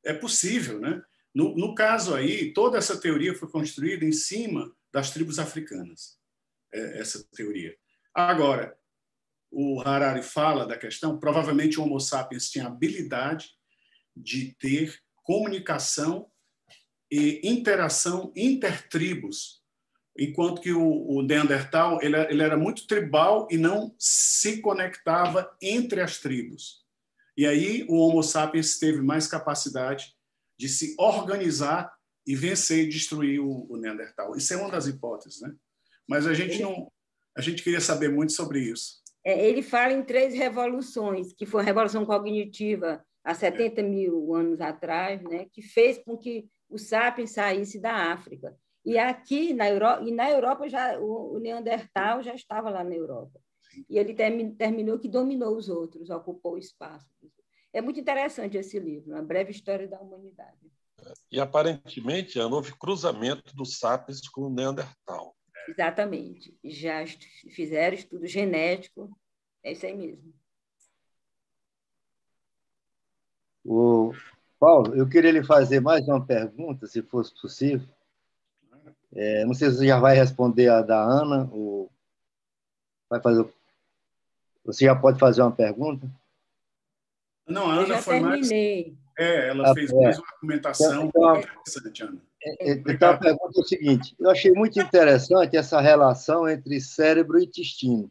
é possível, né? No caso aí, toda essa teoria foi construída em cima das tribos africanas, essa teoria. Agora, o Harari fala da questão, provavelmente o Homo sapiens tinha a habilidade de ter comunicação e interação intertribos, enquanto que o Neandertal ele era muito tribal e não se conectava entre as tribos. E aí o Homo sapiens teve mais capacidade de se organizar e vencer e destruir o Neandertal. Isso é uma das hipóteses, né? Mas a gente queria saber muito sobre isso. Ele fala em 3 revoluções, que foi a Revolução Cognitiva há 70 mil anos atrás, né, que fez com que o sapiens saísse da África. E aqui na Europa já o Neandertal já estava lá na Europa. E ele terminou que dominou os outros, ocupou o espaço. É muito interessante esse livro, Uma Breve História da Humanidade. E, aparentemente, houve cruzamento dos sapiens com o Neandertal. Exatamente. Já fizeram estudo genético, é isso aí mesmo. Paulo, eu queria lhe fazer mais uma pergunta, se fosse possível. Não sei se você já vai responder a da Ana, ou vai fazer... Você já pode fazer uma pergunta? Não, a Ana foi terminei. mais... ela fez mais uma argumentação interessante, Ana. Então, a pergunta é o seguinte, eu achei muito interessante essa relação entre cérebro e intestino.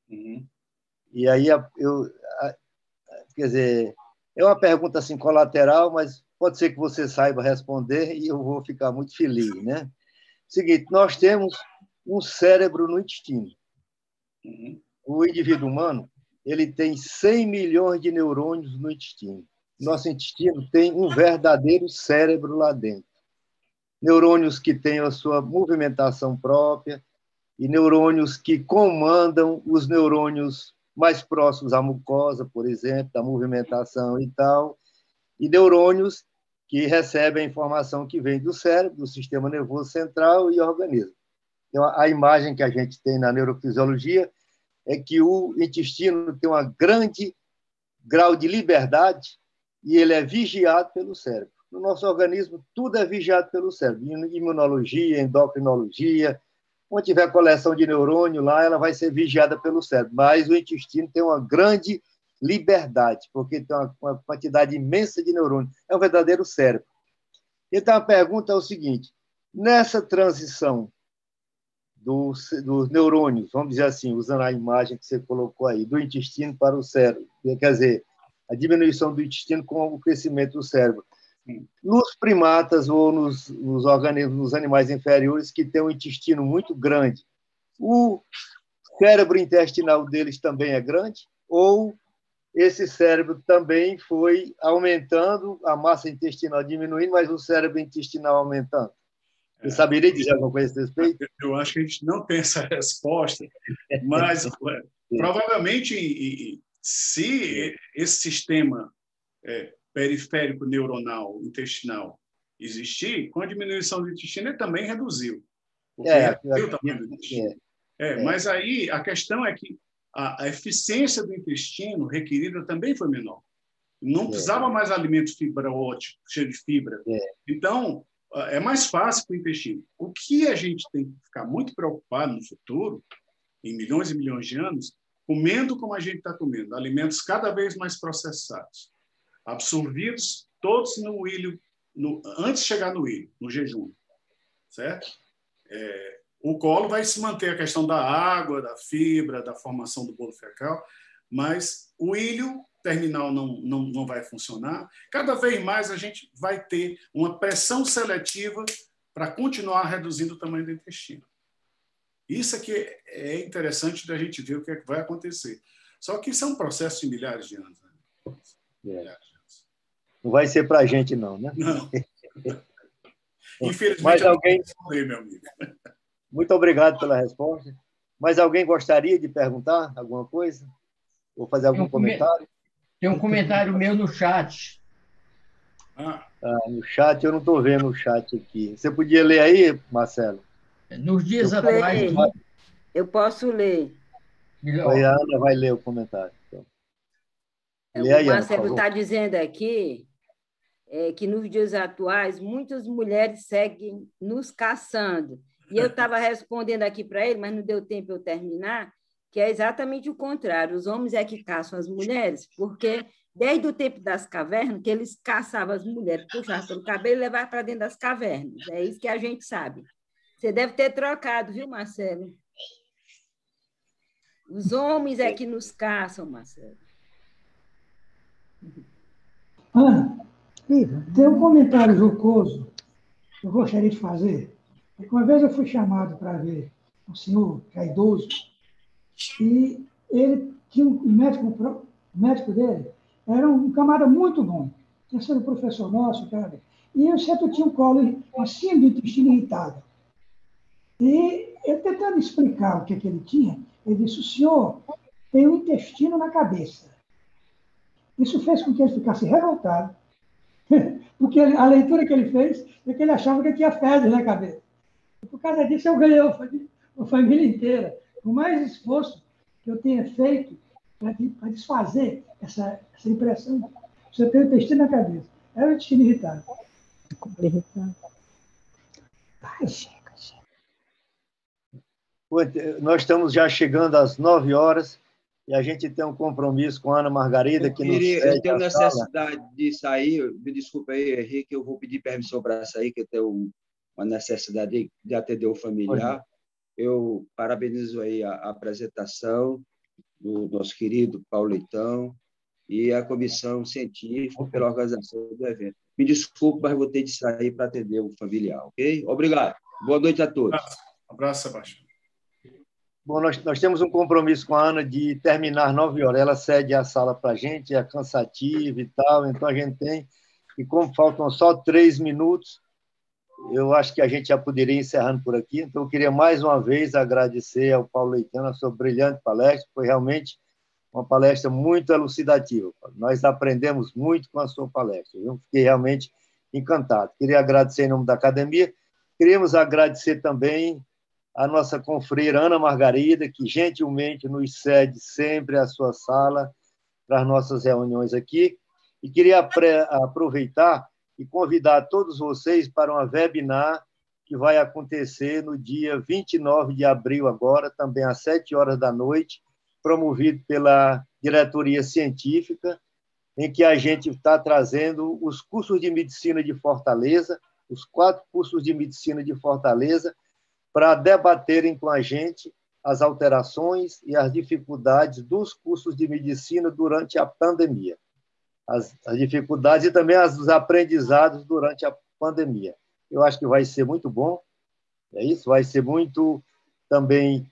Uhum. E aí, quer dizer, é uma pergunta assim colateral, mas pode ser que você saiba responder e eu vou ficar muito feliz, né? Seguinte, nós temos um cérebro no intestino. Uhum. O indivíduo humano, ele tem 100 milhões de neurônios no intestino. Nosso intestino tem um verdadeiro cérebro lá dentro. Neurônios que têm a sua movimentação própria e neurônios que comandam os neurônios mais próximos à mucosa, por exemplo, da movimentação e tal, e neurônios que recebe a informação que vem do cérebro, do sistema nervoso central e organismo. Então, a imagem que a gente tem na neurofisiologia é que o intestino tem um grande grau de liberdade e ele é vigiado pelo cérebro. No nosso organismo, tudo é vigiado pelo cérebro. Imunologia, endocrinologia, onde tiver coleção de neurônio lá, ela vai ser vigiada pelo cérebro. Mas o intestino tem uma grande liberdade, porque tem uma quantidade imensa de neurônio. É um verdadeiro cérebro. Então, a pergunta é o seguinte: nessa transição dos neurônios, vamos dizer assim, usando a imagem que você colocou aí, do intestino para o cérebro, quer dizer, a diminuição do intestino com o crescimento do cérebro. Nos primatas ou nos organismos, nos animais inferiores que têm um intestino muito grande, o cérebro intestinal deles também é grande? Ou esse cérebro também foi aumentando, a massa intestinal diminuindo, mas o cérebro intestinal aumentando? Você saberia dizer alguma coisa a esse respeito? Eu acho que a gente não tem essa resposta, mas provavelmente, se esse sistema periférico neuronal intestinal existir, com a diminuição do intestino, ele também reduziu. Reduziu o tamanho do intestino. Mas aí a questão é que a eficiência do intestino requerida também foi menor. Não precisava mais alimento fibra óptico, cheio de fibra. Então, é mais fácil para o intestino. O que a gente tem que ficar muito preocupado no futuro, em milhões e milhões de anos, comendo como a gente está comendo, alimentos cada vez mais processados, absorvidos todos no ilho, antes de chegar no ilho, no jejum, certo? O colo vai se manter a questão da água, da fibra, da formação do bolo fecal, mas o ilho terminal não vai funcionar. Cada vez mais a gente vai ter uma pressão seletiva para continuar reduzindo o tamanho do intestino. Isso aqui é interessante da gente ver o que é que vai acontecer. Só que isso é um processo de milhares de anos. Né? Não vai ser para a gente, não, né? Não. Infelizmente, mas alguém... eu não responder, meu amigo. Muito obrigado pela resposta. Mas alguém gostaria de perguntar alguma coisa? Ou fazer algum comentário? Tem um comentário meu no chat. No chat, eu não estou vendo o chat aqui. Você podia ler aí, Marcelo? Nos dias atuais... Eu posso ler. Aí a Ana vai ler o comentário. Então. O Marcelo está dizendo aqui que nos dias atuais muitas mulheres seguem nos caçando. E eu estava respondendo aqui para ele, mas não deu tempo eu terminar, que é exatamente o contrário. Os homens é que caçam as mulheres, porque desde o tempo das cavernas, que eles caçavam as mulheres, puxavam pelo cabelo e levavam para dentro das cavernas. É isso que a gente sabe. Você deve ter trocado, viu, Marcelo? Os homens é que nos caçam, Marcelo. Ana, tem um comentário jocoso que eu gostaria de fazer. Uma vez eu fui chamado para ver um senhor que é idoso e ele tinha o médico dele era um camarada muito bom, tinha sido professor nosso, cara, e eu sempre tinha um colo assim do intestino irritado. E ele tentando explicar o que ele tinha, ele disse: o senhor tem um intestino na cabeça. Isso fez com que ele ficasse revoltado, porque a leitura que ele fez é que ele achava que tinha fezes na cabeça. E por causa disso, eu ganhei a família inteira. Por mais esforço que eu tenha feito para desfazer essa impressão, você tem o intestino na cabeça. Era o intestino irritado. Irritado. Ai, chega. Nós estamos já chegando às 9 horas e a gente tem um compromisso com a Ana Margarida que nos cede eu tenho a necessidade sala. de sair. Me desculpa aí, Henrique, eu vou pedir permissão para sair, que eu tenho uma necessidade de atender o familiar. Eu parabenizo aí a apresentação do nosso querido Paulo Leitão e a comissão científica pela organização do evento. Me desculpe, mas vou ter de sair para atender o familiar, ok? Obrigado. Boa noite a todos. Um abraço, Sebastião. Bom, nós temos um compromisso com a Ana de terminar às 9 horas. Ela cede a sala para a gente, é cansativa e tal, então a gente tem... E como faltam só 3 minutos, eu acho que a gente já poderia ir encerrando por aqui. Então, eu queria mais uma vez agradecer ao Paulo Leitão a sua brilhante palestra. Foi realmente uma palestra muito elucidativa. Nós aprendemos muito com a sua palestra. Eu fiquei realmente encantado. Queria agradecer em nome da academia. Queríamos agradecer também a nossa confreira Ana Margarida, que gentilmente nos cede sempre a sua sala para as nossas reuniões aqui. E queria aproveitar e convidar todos vocês para uma webinar que vai acontecer no dia 29 de abril agora, também às 7 horas da noite, promovido pela diretoria científica, em que a gente está trazendo os cursos de medicina de Fortaleza, os 4 cursos de medicina de Fortaleza, para debaterem com a gente as alterações e as dificuldades dos cursos de medicina durante a pandemia. As dificuldades e também os aprendizados durante a pandemia. Eu acho que vai ser muito bom, é isso, vai ser muito também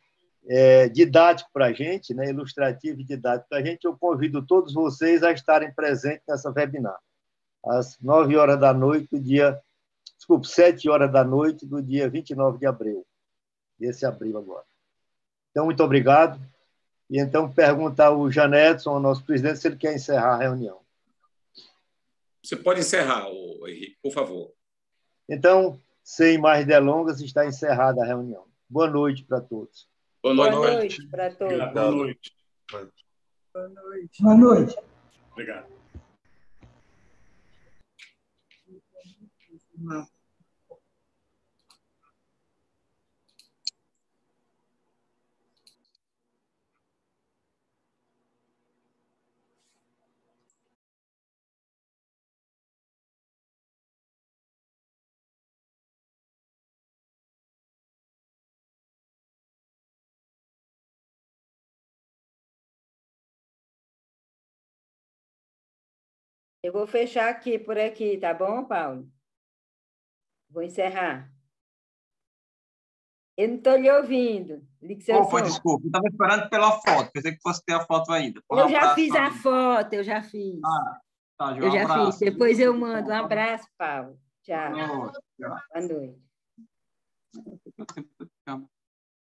didático para a gente, né? Ilustrativo e didático para a gente. Eu convido todos vocês a estarem presentes nessa webinar, às 9 horas da noite do dia... Desculpe, 7 horas da noite do dia 29 de abril. Esse abril agora. Então, muito obrigado. E então, perguntar ao Janetson, ao nosso presidente, se ele quer encerrar a reunião. Você pode encerrar, Henrique, por favor. Então, sem mais delongas, está encerrada a reunião. Boa noite para todos. Boa noite para todos. Boa noite. Boa noite. Boa noite. Obrigado. Eu vou fechar aqui por aqui, tá bom, Paulo? Vou encerrar. Eu não estou lhe ouvindo. Ligue seu som. Desculpa, eu estava esperando pela foto, pensei que fosse ter a foto ainda. Eu já fiz a foto, eu já fiz. Tá, eu já fiz. Depois eu mando. Um abraço, Paulo. Tchau. Boa noite. Boa noite.